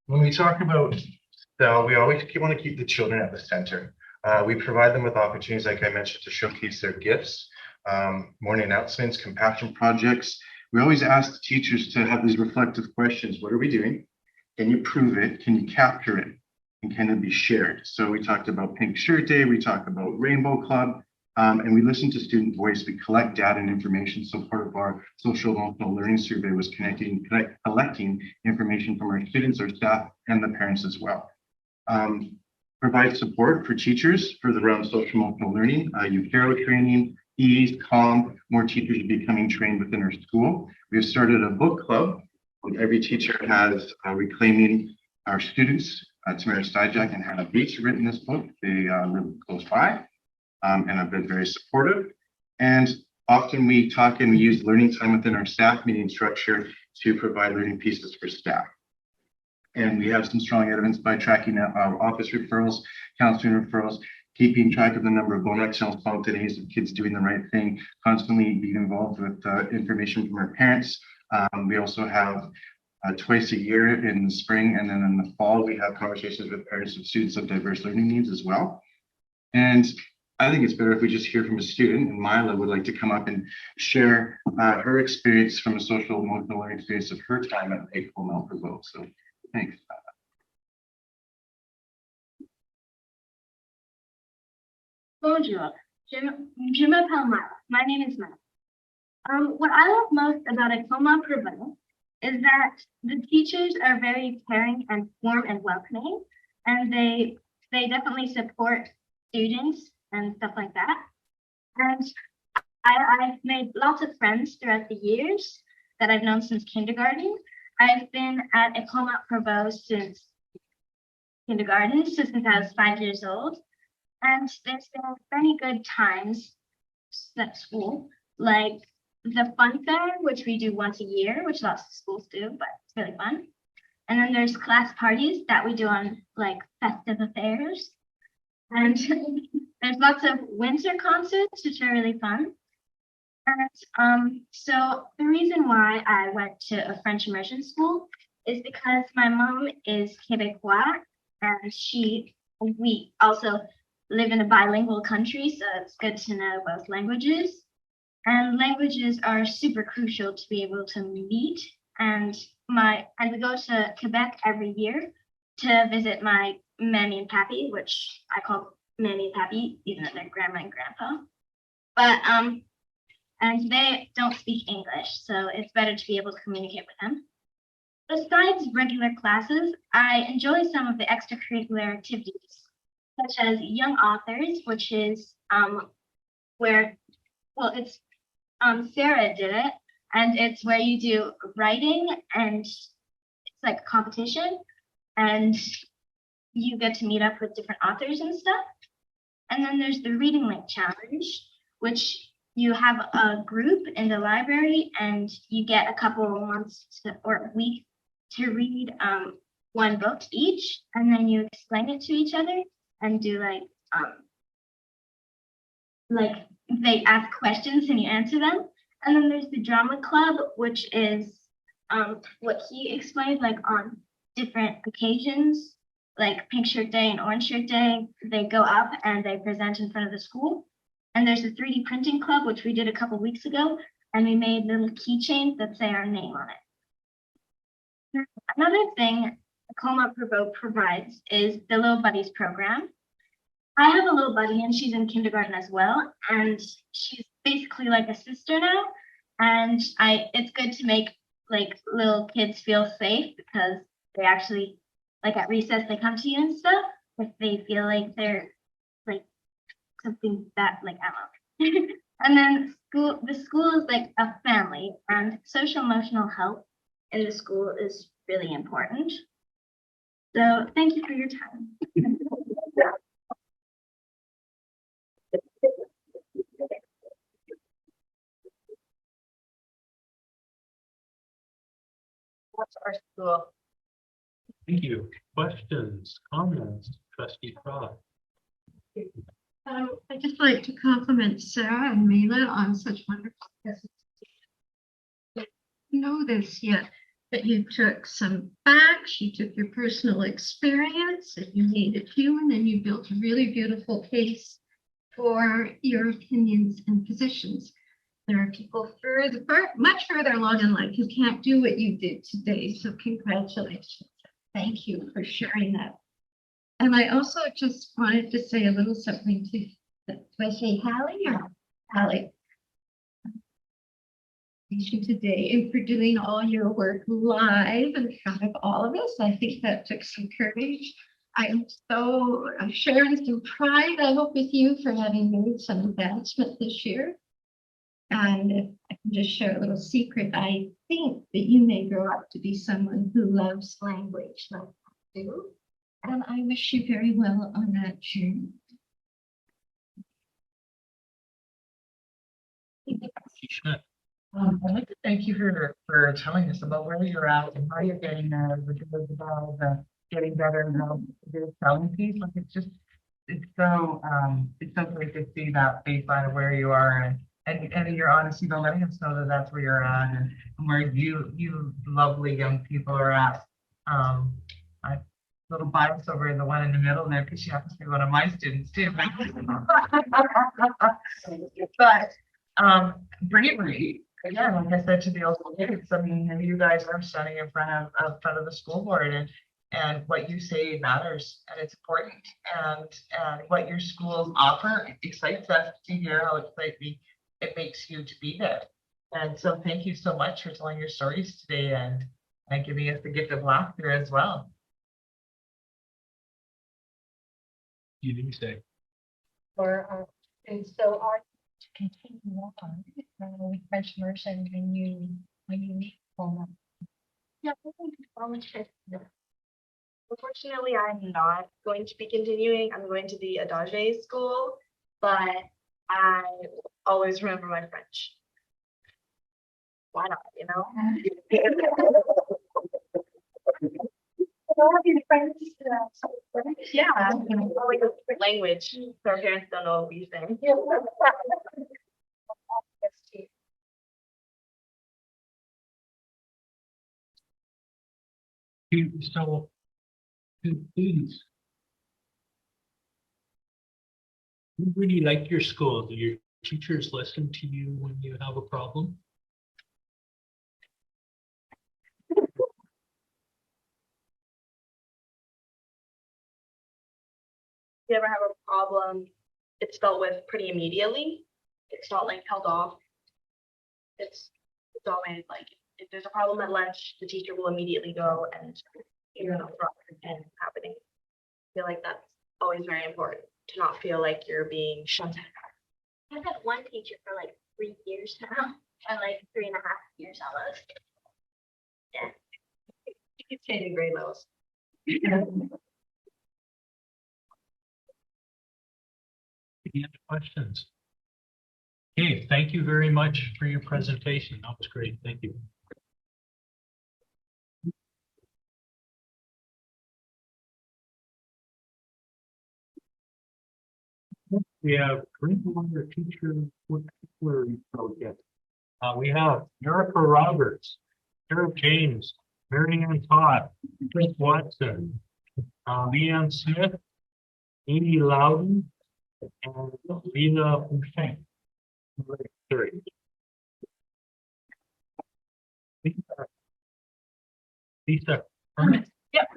When we talk about STEL, we always want to keep the children at the center. We provide them with opportunities, like I mentioned, to showcase their gifts, morning announcements, compassion projects. We always ask the teachers to have these reflective questions. What are we doing? Can you prove it? Can you capture it? And can it be shared? So we talked about Pink Shirt Day, we talked about Rainbow Club, and we listen to student voice. We collect data and information. So part of our social emotional learning survey was collecting information from our students, our staff, and the parents as well. Provide support for teachers for the around social emotional learning, UCARO training, ease, calm, more teachers are becoming trained within our school. We have started a book club. Every teacher has Reclaiming Our Students. Tamara Stijak and Hannah Beach have written this book. They live close by. And I've been very supportive. And often we talk and we use learning time within our staff meeting structure to provide learning pieces for staff. And we have some strong evidence by tracking our office referrals, counseling referrals, keeping track of the number of bon actions spontaneous of kids doing the right thing, constantly being involved with information from our parents. We also have twice a year in the spring and then in the fall, we have conversations with parents of students of diverse learning needs as well. And I think it's better if we just hear from a student, and Mila would like to come up and share her experience from a social emotional learning experience of her time at April Mount Provost. So thanks. Bonjour, je m'appelle Mara. My name is Mara. What I love most about École Provost is that the teachers are very caring and warm and welcoming, and they definitely support students and stuff like that. And I've made lots of friends throughout the years that I've known since kindergarten. I've been at École Provost since kindergarten, since I was 5 years old. And there's been many good times at school, like the fun fair, which we do once a year, which lots of schools do, but it's really fun. And then there's class parties that we do on like festive affairs. And there's lots of winter concerts, which are really fun. And so the reason why I went to a French immersion school is because my mom is Quebecois, and we also live in a bilingual country, so it's good to know both languages. And languages are super crucial to be able to meet. And we go to Quebec every year to visit my mammy and pappy, which I call mammy and pappy, even though they're grandma and grandpa. But and they don't speak English, so it's better to be able to communicate with them. Besides regular classes, I enjoy some of the extracurricular activities, such as Young Authors, which is it's Sarah did it, and it's where you do writing, and it's like a competition, and you get to meet up with different authors and stuff. And then there's the Reading Link Challenge, which you have a group in the library, and you get a couple of months or a week to read one book each, and then you explain it to each other and do like they ask questions and you answer them. And then there's the drama club, which is what he explained, like on different occasions, like Pink Shirt Day and Orange Shirt Day, they go up and they present in front of the school. And there's the 3D printing club, which we did a couple weeks ago, and we made little keychains that say our name on it. Another thing Tacoma Provoke provides is the Little Buddies program. I have a little buddy and she's in kindergarten as well, and she's basically like a sister now. And it's good to make like little kids feel safe because they actually, like at recess, they come to you and stuff if they feel like they're like something that like I don't know. And then the school is like a family, and social emotional help in the school is really important. So thank you for your time. What's our school? Thank you. Questions, comments, trustee Frog? I'd just like to compliment Sarah and Mila on such wonderful presentations. Know this yet, that you took some facts, you took your personal experience, and you made it human, and you built a really beautiful case for your opinions and positions. There are people much further along in life who can't do what you did today, so congratulations. Thank you for sharing that. And I also just wanted to say a little something to, do I say Hallie or Hallie? Today and for doing all your work live in front of all of us. I think that took some courage. I'm sharing some pride, I hope, with you for having made some advancement this year. And if I can just share a little secret, I think that you may grow up to be someone who loves language like I do. And I wish you very well on that journey. I'd like to thank you for telling us about where you're at and how you're getting there, getting better and how you're selling piece. Like it's so great to see that baseline of where you are and your honesty about letting us know that that's where you're at and where you lovely young people are at. I little bias over the one in the middle there because she happens to be one of my students too. But bravery. Again, like I said to the old kids, I mean, you guys are standing in front of the school board, and what you say matters, and it's important, and what your schools offer excites us to hear how exciting it makes you to be there. And so, thank you so much for telling your stories today and giving us the gift of laughter as well. You do say. And so our to continue on with French immersion when you meet home. Yeah, I think volunteer. Unfortunately, I'm not going to be continuing. I'm going to the Adage school, but I always remember my French. Why not, you know? Yeah, like a different language. So our parents don't know what we say. So, students, you really like your school. Do your teachers listen to you when you have a problem? If you ever have a problem, it's dealt with pretty immediately. It's not like held off. It's always like if there's a problem at lunch, the teacher will immediately go and figure out what's wrong and happening. I feel like that's always very important to not feel like you're being shut down. I've had one teacher for like 3 years now, and like 3.5 years almost. Yeah. You could say the grade levels. Any other questions? Okay, thank you very much for your presentation. That was great. Thank you. We have curriculum teacher project. We have Erica Roberts, Sarah James, Mary Ann Todd, Chris Watson, Leanne Smith, Amy Loudon, and Lena Hussein. Sorry. Lisa. Yep.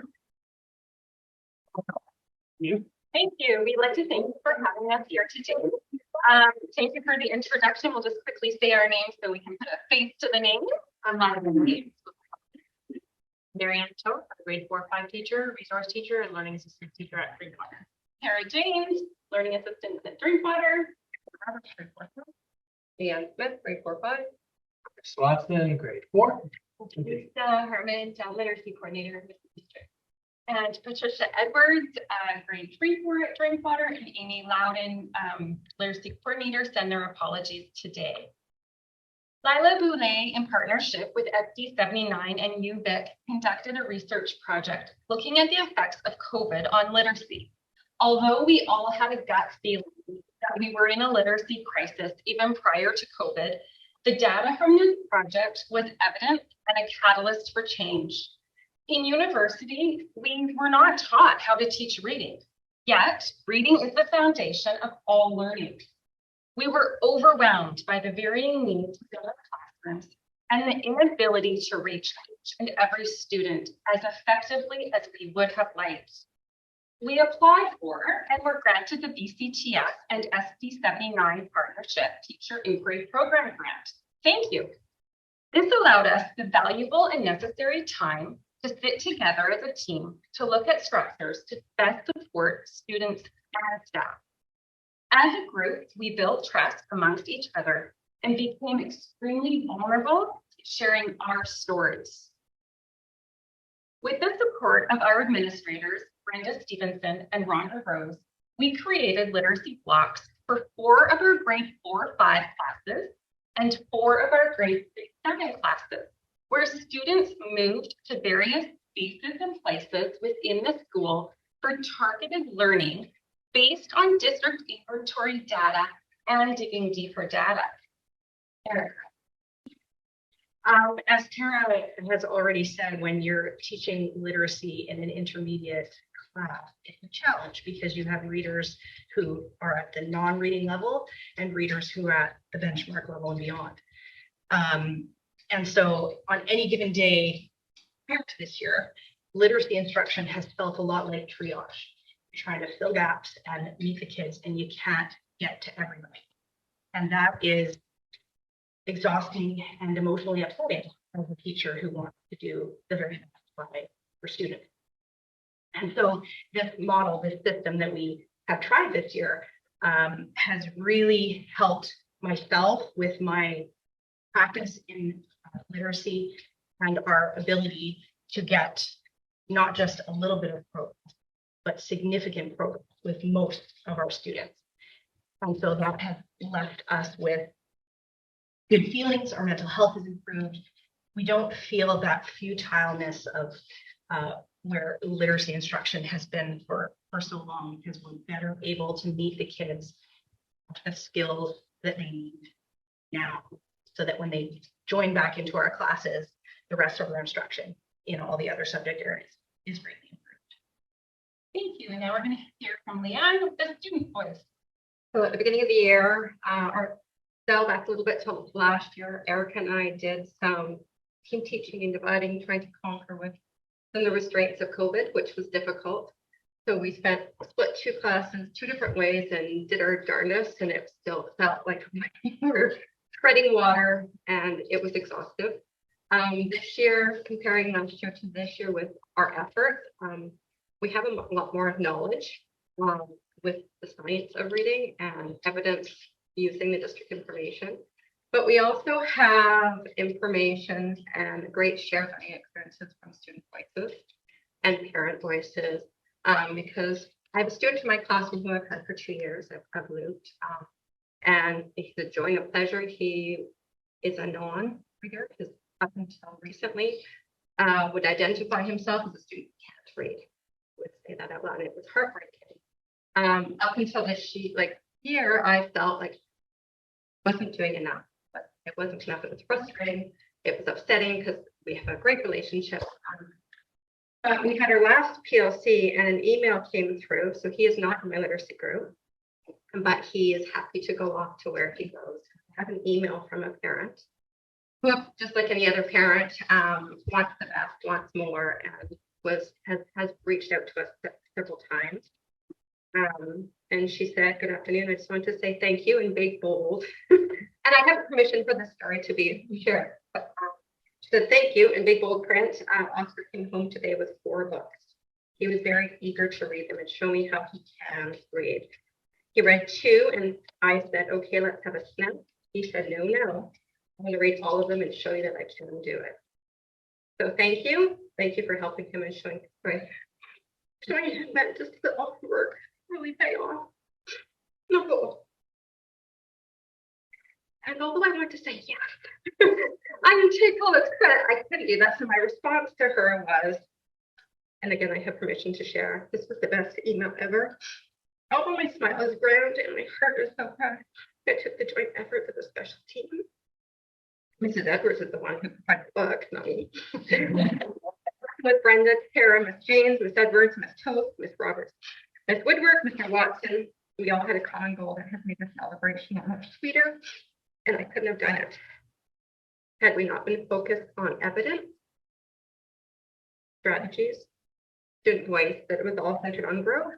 You? Thank you. We'd like to thank you for having us here today. Thank you for the introduction. We'll just quickly say our names so we can put a face to the name. Marianne Toth, a grade 4-5 teacher, resource teacher, and learning assistant teacher at Drinkwater. Tara James, learning assistant at Drinkwater. Leanne Smith, grade 4-5. Watson, grade 4. Lisa Herman, literacy coordinator in the district. And Patricia Edwards, grade 3-4 at Drinkwater, and Amy Loudon, literacy coordinator, send their apologies today. Lila Boulay, in partnership with FD79 and UVic, conducted a research project looking at the effects of COVID on literacy. Although we all had a gut feeling that we were in a literacy crisis even prior to COVID, the data from this project was evident and a catalyst for change. In university, we were not taught how to teach reading, yet reading is the foundation of all learning. We were overwhelmed by the varying needs within our classrooms and the inability to reach each and every student as effectively as we would have liked. We applied for and were granted the BCTS and SD79 Partnership Teacher Inquiry Program Grant. Thank you. This allowed us the valuable and necessary time to sit together as a team to look at structures to best support students and staff. As a group, we built trust amongst each other and became extremely vulnerable, sharing our stories. With the support of our administrators, Brenda Stevenson and Rhonda Rose, we created literacy blocks for 4 of our grade 4-5 classes and 4 of our grade 6-7 classes, where students moved to various spaces and places within the school for targeted learning based on district inventory data and digging deeper data. Erica. As Tara has already said, when you're teaching literacy in an intermediate class, it's a challenge because you have readers who are at the non-reading level and readers who are at the benchmark level and beyond. And so on any given day prior to this year, literacy instruction has felt a lot like triage. You're trying to fill gaps and meet the kids, and you can't get to everybody. And that is exhausting and emotionally upsetting as a teacher who wants to do the very best for students. And so this model, this system that we have tried this year has really helped myself with my practice in literacy and our ability to get not just a little bit of progress, but significant progress with most of our students. And so that has left us with good feelings. Our mental health is improved. We don't feel that futileness of where literacy instruction has been for so long, because we're better able to meet the kids the skills that they need now, so that when they join back into our classes, the rest of their instruction in all the other subject areas is greatly improved. Thank you. And now we're going to hear from Leanne with the student voice. So at the beginning of the year, our dial back a little bit to last year, Erica and I did some team teaching and dividing, trying to conquer with the restraints of COVID, which was difficult. So we split 2 classes 2 different ways and did our darndest, and it still felt like we were treading water and it was exhaustive. This year, comparing last year to this year with our effort, we have a lot more knowledge with the science of reading and evidence using the district information. But we also have information and great shared learning experiences from student voices and parent voices, because I have a student in my classroom who I've had for 2 years. I've Luke, and he's a joy and a pleasure. He is a non-reader, because up until recently would identify himself as a student who can't read. Would say that out loud. It was heartbreaking. Up until this year, I felt like I wasn't doing enough. But it wasn't enough. It was frustrating. It was upsetting because we have a great relationship. But we had our last PLC and an email came through. So he is not in my literacy group, but he is happy to go off to where he goes. I have an email from a parent who, just like any other parent, wants the best, wants more, and has reached out to us several times. And she said, "Good afternoon. I just want to say thank you in big bold." And I have permission for this story to be shared. But, she said, "Thank you" in big bold print. Oscar came home today with 4 books. He was very eager to read them and show me how he can read. He read 2 and I said, "Okay, let's have a snap." He said, "No, no. I'm going to read all of them and show you that I can do it." So thank you. Thank you for helping him and showing him that just the hard work really pay off. No. And although I want to say yes, I can take all this credit. I couldn't do that. So my response to her was, and again, I have permission to share, "This was the best email ever. Although my smile is grand and my heart is so proud, I took the joint effort with a special team. Mrs. Edwards is the one who provided the book, not me. With Brenda, Tara, Miss James, Miss Edwards, Miss Toth, Miss Roberts, Miss Woodwork, Mr. Watson. We all had a common goal that has made the celebration much sweeter, and I couldn't have done it had we not been focused on evidence, strategies, student voice, that it was all centered on growth,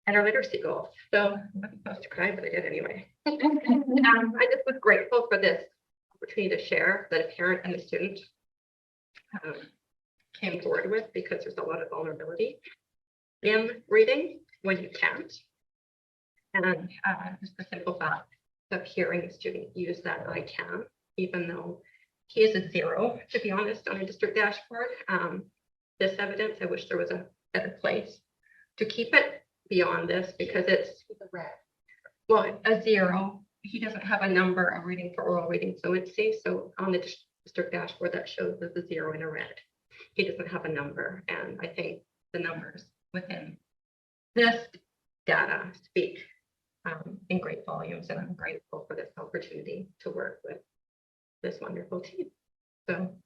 and our literacy goals." So I'm not supposed to cry, but I did anyway. I just was grateful for this opportunity to share that a parent and a student came forward with, because there's a lot of vulnerability in reading when you can't. And just the simple fact of hearing a student use that "I can," even though he is a 0, to be honest, on a district dashboard. This evidence, I wish there was a better place to keep it beyond this, because it's a 0. He doesn't have a number of reading for oral reading fluency. So on the district dashboard, that shows there's a 0 in a red. He doesn't have a number. And I think the numbers within this data speak in great volumes. And I'm grateful for this opportunity to work with this wonderful team. So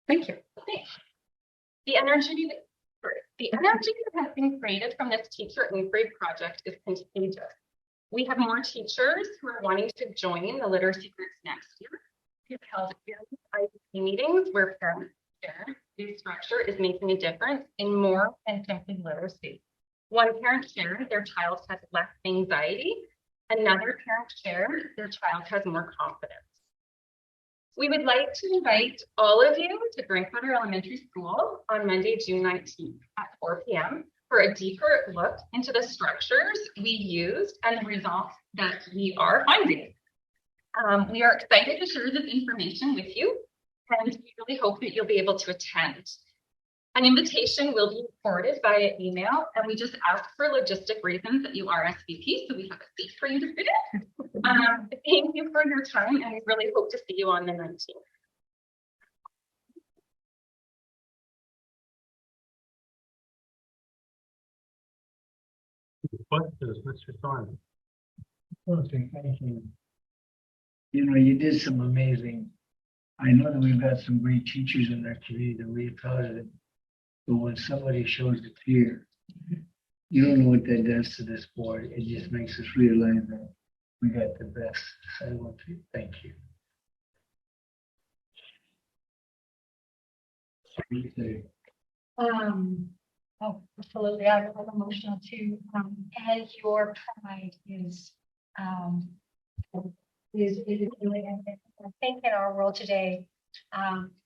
thank you. The energy that has been created from this teacher inquiry project is contagious. We have more teachers who are wanting to join the literacy groups next year. We've held IBC meetings where parents share this structure is making a difference in more than simply literacy. One parent shared their child has less anxiety. Another parent shared their child has more confidence. We would like to invite all of you to Drinkwater Elementary School on Monday, June 19th at 4 p.m. for a deeper look into the structures we used and the results that we are finding. We are excited to share this information with you, and we really hope that you'll be able to attend. An invitation will be forwarded via email, and we just ask for logistic reasons that you RSVP, so we have a seat for you to fit in. Thank you for your time, and we really hope to see you on the 19th. Questions, Mr. Thorne? Thank you. You know, you did some amazing. I know that we've got some great teachers in our community that we're proud of it. But when somebody shows the fear, you don't know what that does to this board. It just makes us realize that we got the best. So I want to thank you. Oh, absolutely. I have emotional too. As your pride is really, I think in our world today,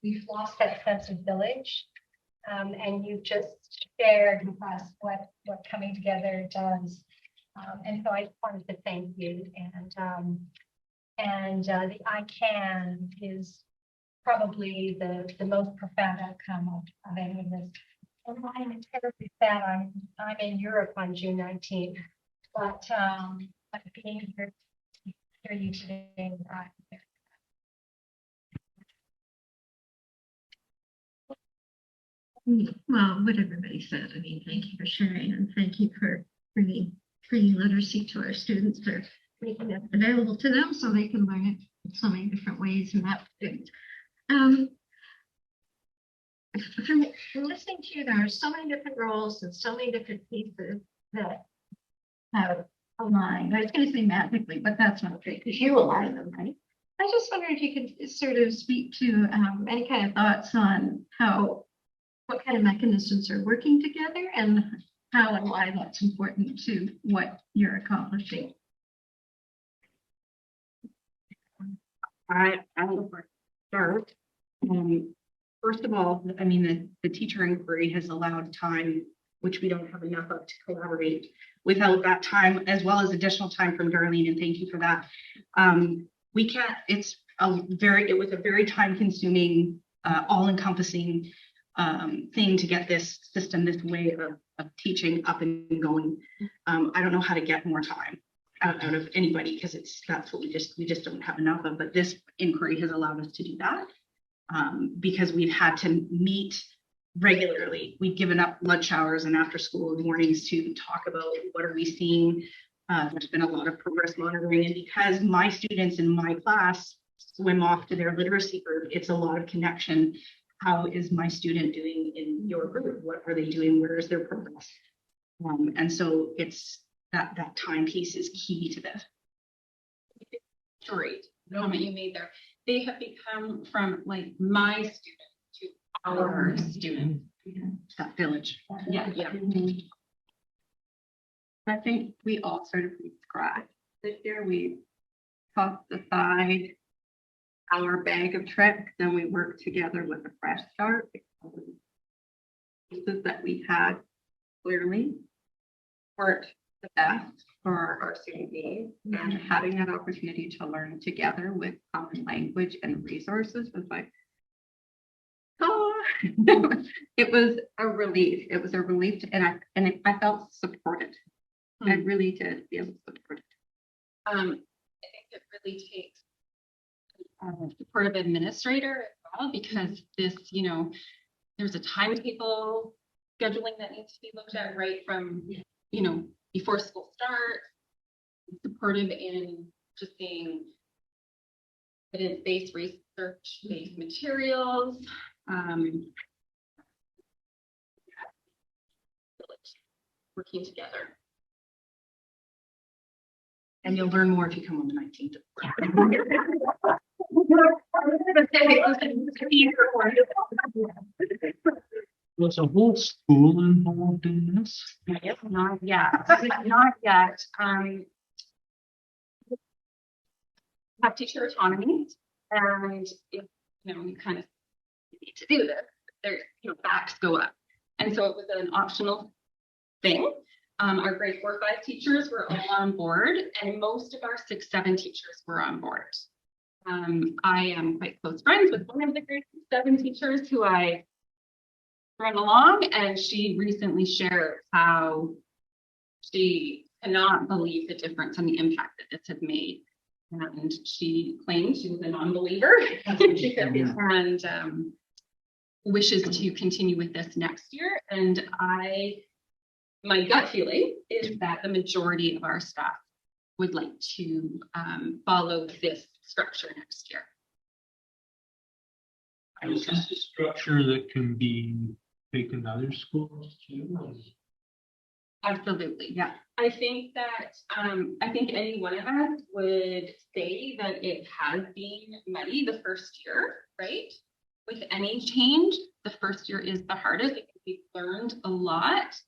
we've lost that sense of village. And you've just shared with us what coming together does. And so I just wanted to thank you. And the I can is probably the most profound outcome of any of this. And I'm terribly sad. I'm in Europe on June 19th, but being here to hear you today, Well, what everybody said, I mean, thank you for sharing and thank you for bringing free literacy to our students, for making it available to them so they can learn it in so many different ways. And that, from listening to you, there are so many different roles and so many different pieces that have aligned. I was going to say magically, but that's not true because you align them, right? I just wonder if you could sort of speak to any kind of thoughts on what kind of mechanisms are working together and how and why that's important to what you're accomplishing. I will start. First of all, I mean, the teacher inquiry has allowed time, which we don't have enough of, to collaborate. Without that time, as well as additional time from Darlene, and thank you for that. We can't, it was a very time consuming, all encompassing thing to get this system, this way of teaching up and going. I don't know how to get more time out of anybody, because that's what we just don't have enough of, but this inquiry has allowed us to do that. Because we've had to meet regularly. We've given up lunch hours and after school mornings to talk about what are we seeing. There's been a lot of progress monitoring, and because my students in my class swim off to their literacy group, it's a lot of connection. How is my student doing in your group? What are they doing? Where is their progress? And so it's that time piece is key to this. Great comment you made there. They have become from like my student to our student. That village. Yeah. I think we all sort of described this year. We tossed aside our bag of tricks and we worked together with a fresh start. Pieces that we had clearly weren't the best for our student needs, and having that opportunity to learn together with common language and resources was like, it was a relief. It was a relief, and I felt supported. I really did feel supported. I think it really takes a supportive administrator as well, because this, there's a timetable scheduling that needs to be looked at right from, before school starts, supportive in just being evidence-based, research-based materials. Working together. And you'll learn more if you come on the 19th. Was a whole school involved in this? Not yet. Not yet. Have teacher autonomy, and if you kind of need to do this, their backs go up, and so it was an optional thing. Our grade 4-5 teachers were all on board, and most of our 6-7 teachers were on board. I am quite close friends with one of the grade 7 teachers who I run along, and she recently shared how she cannot believe the difference and the impact that this has made. And she claimed she was a non-believer and wishes to continue with this next year. And my gut feeling is that the majority of our staff would like to follow this structure next year. Is this a structure that can be taken to other schools too? Absolutely, yeah. I think that any one of us would say that it has been muddy the first year, right? With any change, the first year is the hardest. I think we've learned a lot.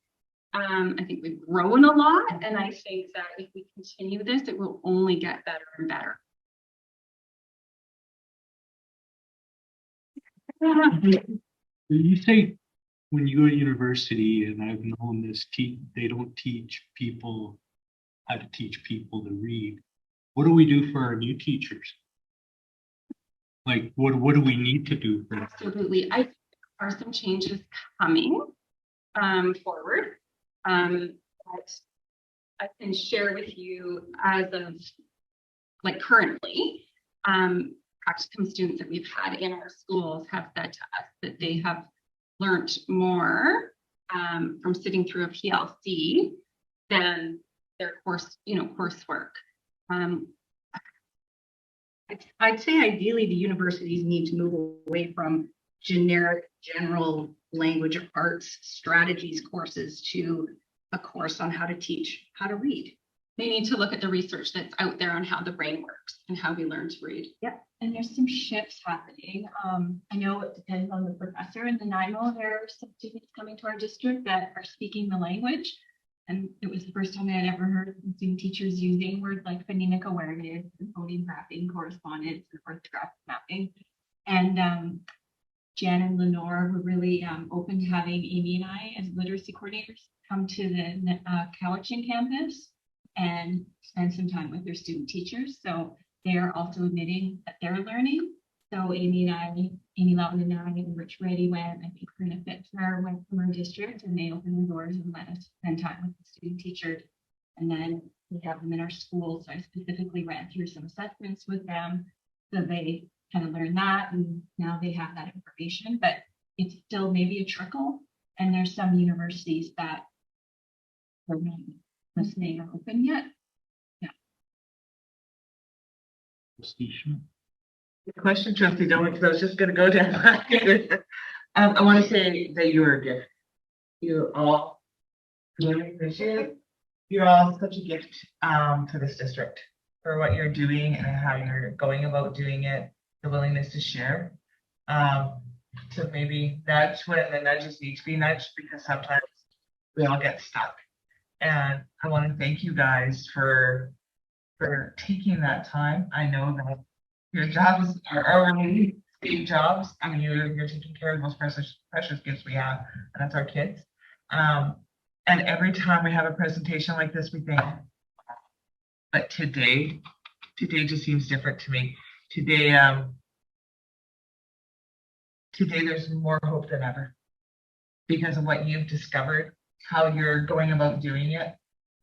I think we've grown a lot, and I think that if we continue this, it will only get better and better. You say when you go to university, and I've known this, they don't teach people how to teach people to read. What do we do for our new teachers? Like, what do we need to do for them? Absolutely. I think there are some changes coming forward. That I can share with you as of currently. Practicum students that we've had in our schools have said to us that they have learned more from sitting through a PLC than their coursework. I'd say ideally the universities need to move away from generic general language arts strategies courses to a course on how to teach how to read. they need to look at the research that's out there on how the brain works and how we learn to read. Yeah, and there's some shifts happening. I know it depends on the professor. In the NIMO, there are some students coming to our district that are speaking the language. And it was the first time I had ever heard of Zoom teachers using words like phonemic awareness and phoneme mapping, correspondence, and orthographic mapping. And Jan and Lenore were really open to having Amy and I as literacy coordinators come to the Cowichan campus and spend some time with their student teachers. So they are also admitting that they're learning. So Amy Loudon and I, and Rich Reddy went. I think Karina Fitzner went from our district, and they opened the doors and let us spend time with the student teachers. And then we have them in our schools. So I specifically ran through some assessments with them, so they kind of learned that, and now they have that information. But it's still maybe a trickle, and there's some universities that are not listening or open yet. Question, trustee Dolan, because I was just gonna go down. I want to say that you're a gift. You're all really appreciate it. You're all such a gift to this district for what you're doing and how you're going about doing it, the willingness to share. To maybe nudge when the nudges need to be nudged, because sometimes we all get stuck. And I want to thank you guys for taking that time. I know that your jobs are really big jobs. I mean, you're taking care of the most precious gifts we have, and that's our kids. And every time we have a presentation like this, we think, but today just seems different to me. Today there's more hope than ever because of what you've discovered, how you're going about doing it,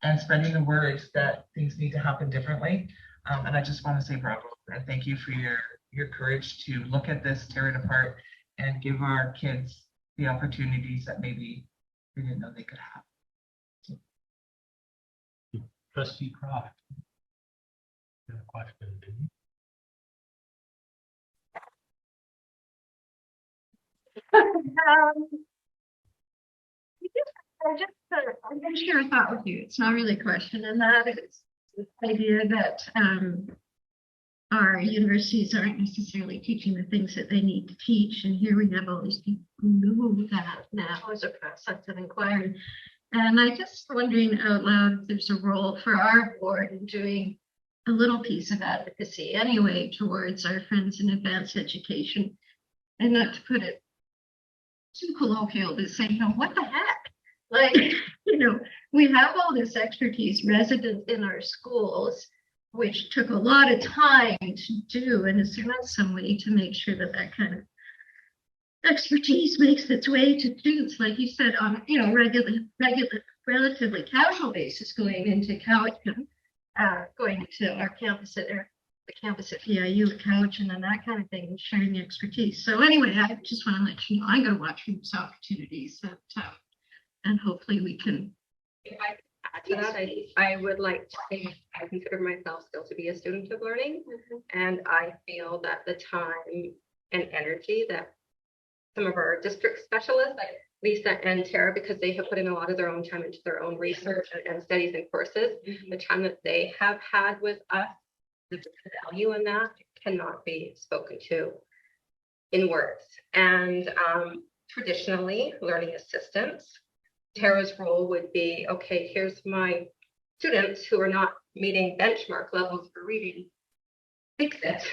and spreading the words that things need to happen differently. And I just want to say bravo and thank you for your courage to look at this, tear it apart, and give our kids the opportunities that maybe they didn't know they could have. Trustee Croft. You have a question, didn't you? I'm going to share a thought with you. It's not really a question, and that is the idea that our universities aren't necessarily teaching the things that they need to teach. And here we have all these people who know that now as a process of inquiry. And I just wondering out loud if there's a role for our board in doing a little piece of advocacy anyway towards our friends in advanced education, and not to put it too colloquial, but say, what the heck? Like, we have all this expertise resident in our schools, which took a lot of time to do, and it's not some way to make sure that that kind of expertise makes its way to students, like you said, on relatively casual basis, going into Cowichan, going to our campus at the campus at PIU at Cowichan and that kind of thing, and sharing the expertise. So anyway, I just want to let you know I'm going to watch for these opportunities that, and hopefully we can. If I could add to that, I would like to say I consider myself still to be a student of learning, and I feel that the time and energy that some of our district specialists, like Lisa and Tara, because they have put in a lot of their own time into their own research and studies and courses, the time that they have had with us, the value in that cannot be spoken to in words. And traditionally, learning assistants, Tara's role would be, okay, here's my students who are not meeting benchmark levels for reading. Fix it.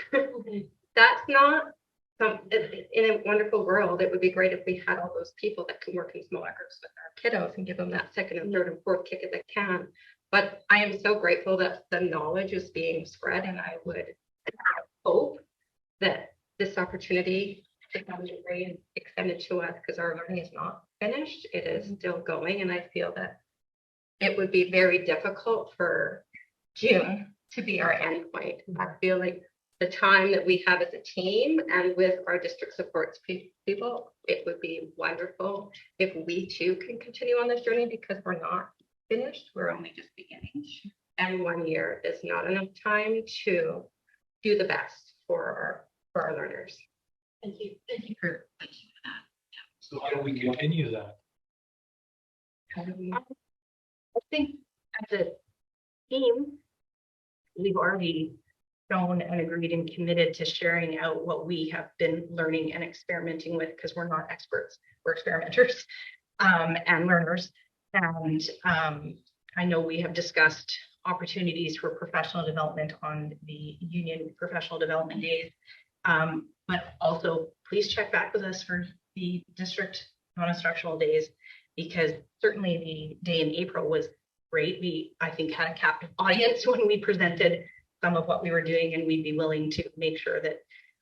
That's not in a wonderful world. It would be great if we had all those people that can work in smaller groups with our kiddos and give them that second and third and fourth kick if they can. But I am so grateful that the knowledge is being spread, and I would hope that this opportunity to have a degree and extended to us, because our learning is not finished, it is still going, and I feel that it would be very difficult for June to be our end point. I feel like the time that we have as a team and with our district supports people, it would be wonderful if we too can continue on this journey, because we're not finished, we're only just beginning, and 1 year is not enough time to do the best for our learners. Thank you for that. So how do we continue that? I think as a team, we've already shown and agreed and committed to sharing out what we have been learning and experimenting with, because we're not experts, we're experimenters and learners. And I know we have discussed opportunities for professional development on the union professional development days. But also please check back with us for the district non-instructional days, because certainly the day in April was great. We, I think, had a captive audience when we presented some of what we were doing, and we'd be willing to make sure that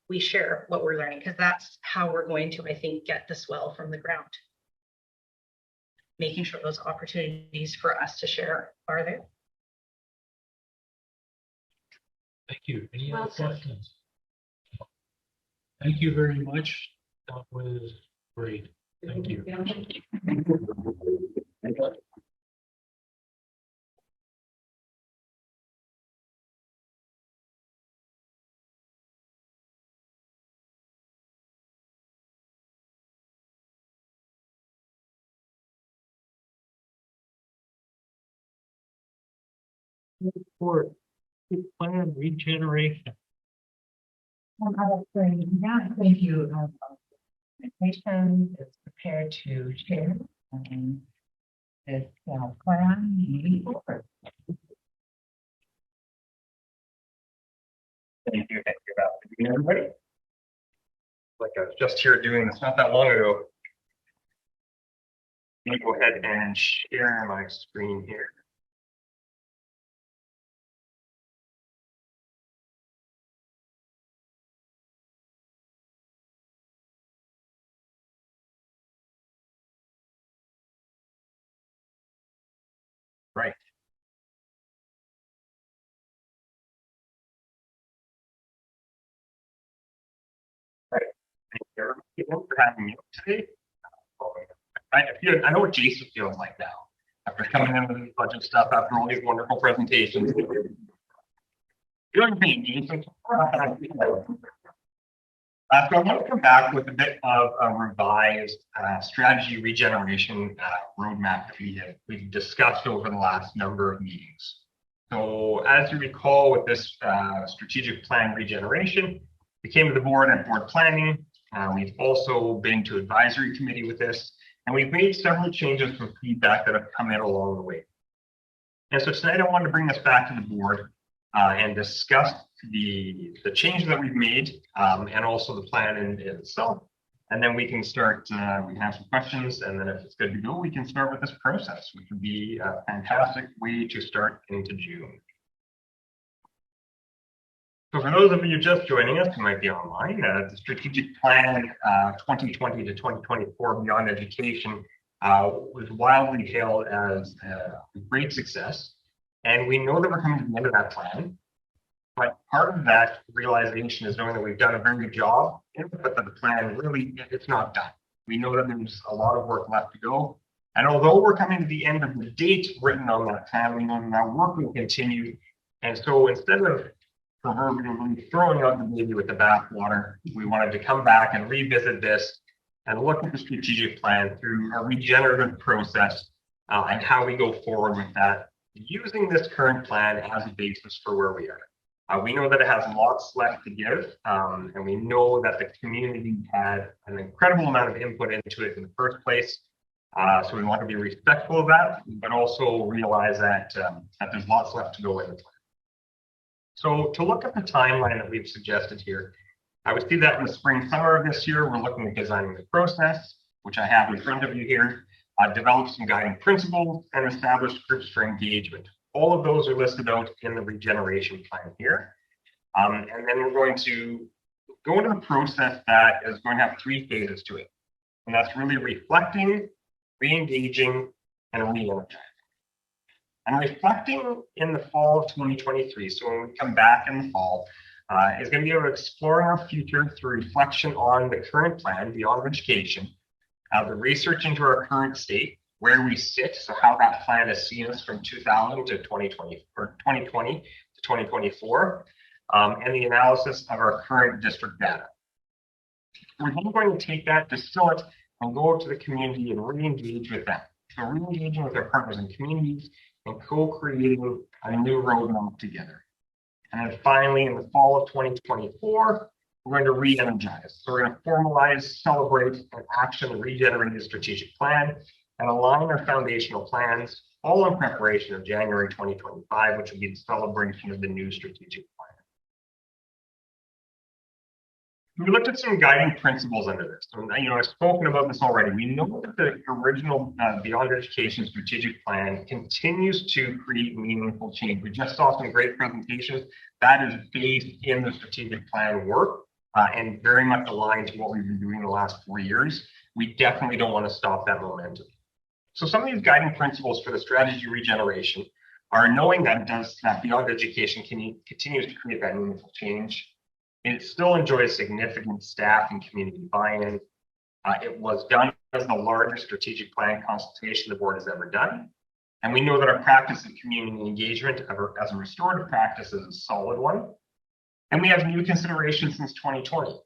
we share what we're learning, because that's how we're going to, I think, get this well from the ground. Making sure those opportunities for us to share are there. Thank you. Any Well other said. questions? Thank you very much. That was great. Thank you. For plan regeneration. Yeah, thank you. Presentation is prepared to share this plan moving forward. Thank you, Val. Good evening, everybody. Like I was just here doing this not that long ago. Let me go ahead and share my screen here. Right. Right. Thank you everyone for having me today. I know what Jason feels like now after coming in with this budget stuff after all these wonderful presentations. Good thing, Jason. So I want to come back with a bit of a revised strategy regeneration roadmap that we've discussed over the last number of meetings. So as you recall, with this strategic plan regeneration, we came to the board at board planning. We've also been to advisory committee with this, and we've made several changes from feedback that have come in along the way. And so tonight I wanted to bring this back to the board and discuss the changes that we've made and also the plan in itself. And then we can start, we have some questions, and then if it's good to go, we can start with this process, which would be a fantastic way to start into June. So for those of you just joining us who might be online, the strategic plan 2020 to 2024 Beyond Education was wildly hailed as a great success. And we know that we're coming to the end of that plan. But part of that realization is knowing that we've done a very good job, but that the plan really, it's not done. We know that there's a lot of work left to go. And although we're coming to the end of the date written on that plan, we know that work will continue. And so instead of proverbially throwing out the baby with the bathwater, we wanted to come back and revisit this and look at the strategic plan through a regenerative process and how we go forward with that, using this current plan as a basis for where we are. We know that it has lots left to give, and we know that the community had an incredible amount of input into it in the first place. So we want to be respectful of that, but also realize that, that there's lots left to go in the plan. So to look at the timeline that we've suggested here, I would see that in the spring, summer of this year, we're looking at designing the process, which I have in front of you here, develop some guiding principles, and establish groups for engagement. All of those are listed out in the regeneration plan here. And then we're going to go into the process that is going to have 3 phases to it. And that's really reflecting, re-engaging, and re-energizing. And reflecting in the fall of 2023, so when we come back in the fall, is going to be about exploring our future through reflection on the current plan, Beyond Education, the research into our current state, where we sit, so how that plan has seen us from 2000 to 2020 or 2020 to 2024, and the analysis of our current district data. We're then going to take that, distill it, and go out to the community and re-engage with them. So re-engaging with our partners and communities and co-creating a new roadmap together. And then finally, in the fall of 2024, we're going to re-energize. So we're going to formalize, celebrate, and action the regenerated strategic plan and align our foundational plans, all in preparation of January 2025, which will be the celebration of the new strategic plan. We looked at some guiding principles under this. And, I've spoken about this already. We know that the original Beyond Education strategic plan continues to create meaningful change. We just saw some great presentations. That is based in the strategic plan work and very much aligned to what we've been doing the last 4 years. We definitely don't want to stop that momentum. So some of these guiding principles for the strategy regeneration are knowing that Beyond Education continues to create that meaningful change. It still enjoys significant staff and community buy-in. It was done as the largest strategic plan consultation the board has ever done. And we know that our practice of community engagement as a restorative practice is a solid one. And we have new considerations since 2020.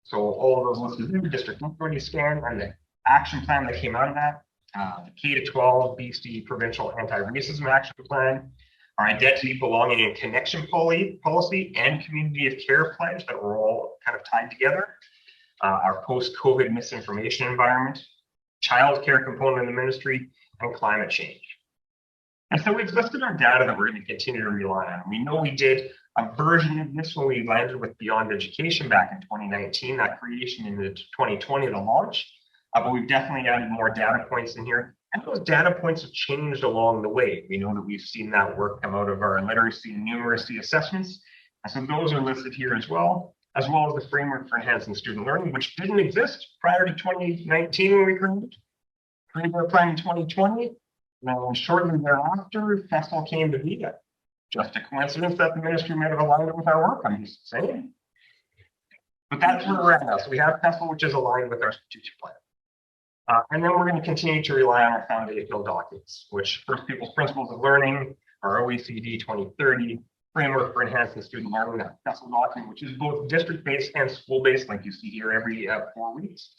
So all of those listed in district authority scan and the action plan that came out of that, the K-12 BC Provincial Anti-Racism Action Plan, our identity, belonging, and connection policy and community of care pledge that were all kind of tied together, our post-COVID misinformation environment, childcare component of the ministry, and climate change. And so we've listed our data that we're going to continue to rely on. We know we did a version of this when we landed with Beyond Education back in 2019, that creation in 2020, the launch, but we've definitely added more data points in here. And those data points have changed along the way. We know that we've seen that work come out of our literacy and numeracy assessments. And so those are listed here as well as the framework for enhancing student learning, which didn't exist prior to 2019 when we created our plan in 2020. And shortly thereafter, FESL came to be. Just a coincidence that the ministry might have aligned it with our work, I'm just saying. But that's where we're at now. So we have FESL, which is aligned with our strategic plan. And then we're going to continue to rely on our foundational documents, which First People's Principles of Learning, our OECD 2030, Framework for Enhancing Student Learning, that FESL document, which is both district-based and school-based, like you see here every 4 weeks.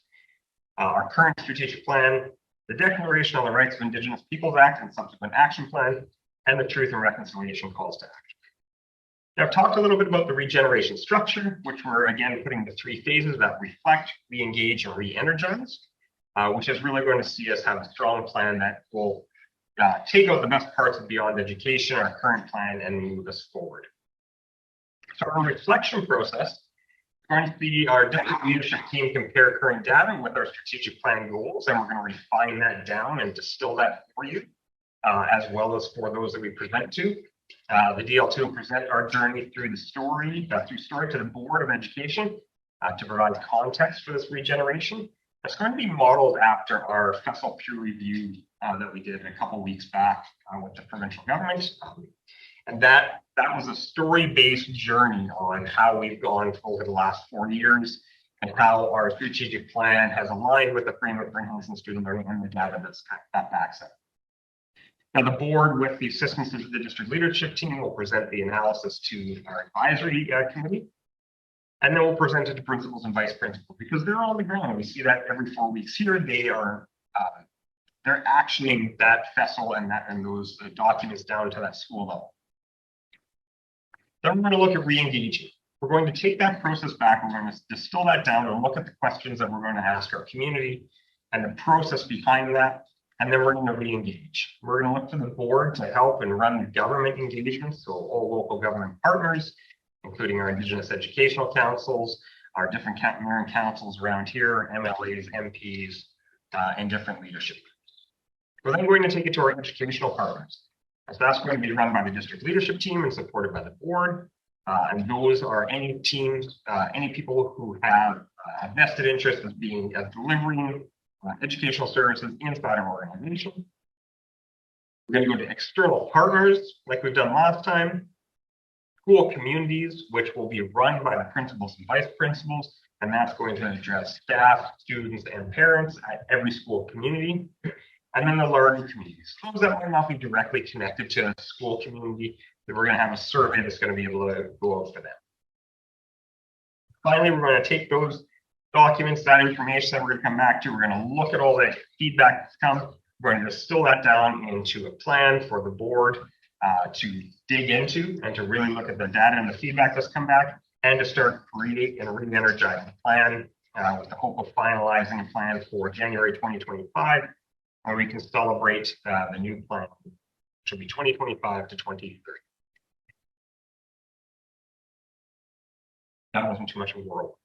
Our current strategic plan, the Declaration on the Rights of Indigenous Peoples Act and subsequent action plan, and the Truth and Reconciliation calls to action. Now, I've talked a little bit about the regeneration structure, which we're again putting the 3 phases that reflect, re-engage, and re-energize. Which is really going to see us have a strong plan that will take out the best parts of Beyond Education, our current plan, and move us forward. So our reflection process, we're going to see our district leadership team compare current data with our strategic plan goals, and we're going to refine that down and distill that for you, as well as for those that we present to. The DL2 will present our journey through the story, to the Board of Education to provide context for this regeneration. It's going to be modeled after our FESL peer review that we did a couple weeks back with the provincial government. And that was a story-based journey on how we've gone over the last 4 years and how our strategic plan has aligned with the framework for enhancing student learning and the data that backs it. Now, the board, with the assistance of the district leadership team, will present the analysis to our advisory committee. And then we'll present it to principals and vice principals because they're on the ground. We see that every 4 weeks here. They're actioning that FESL and those documents down to that school level. Then we're going to look at re-engaging. We're going to take that process back. We're going to distill that down and look at the questions that we're going to ask our community and the process behind that. And then we're going to re-engage. We're going to look to the board to help and run the government engagement. So all local government partners, including our Indigenous Educational Councils, our different Marin councils around here, MLAs, MPs, and different leadership groups. We're then going to take it to our educational partners. So that's going to be run by the district leadership team and supported by the board. And those are any teams, any people who have a vested interest as delivering educational services inside our organization. We're going to go to external partners like we've done last time. School communities, which will be run by the principals and vice principals, and that's going to address staff, students, and parents at every school community. And then the larger communities, those that might not be directly connected to a school community, that we're going to have a survey that's going to be able to go out for them. Finally, we're going to take those documents, that information that we're going to come back to. We're going to look at all the feedback that's come. We're going to distill that down into a plan for the board to dig into and to really look at the data and the feedback that's come back and to start create and re-energize the plan with the hope of finalizing a plan for January 2025, where we can celebrate the new plan, which will be 2025 to 2030. That wasn't too much of a whirl.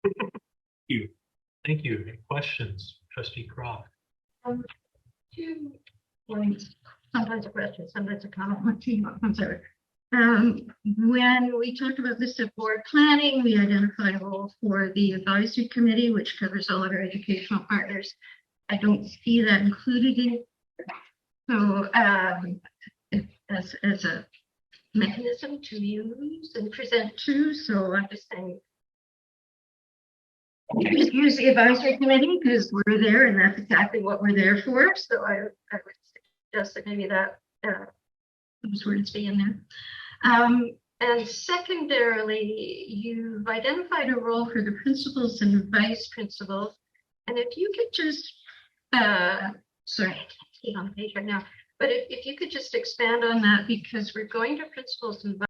Thank you. Any questions, Trustee Croft? 2 points. Sometimes a question, sometimes a comment. I'm sorry. When we talked about this at board planning, we identified a role for the advisory committee, which covers all of our educational partners. I don't see that included in. So as a mechanism to use and present to, so I'm just saying, just use the advisory committee because we're there and that's exactly what we're there for. So I would suggest that maybe that those words be in there. And secondarily, you've identified a role for the principals and vice principals. And if you could just, sorry, I can't see it on the page right now, but if you could just expand on that, because we're going to principals and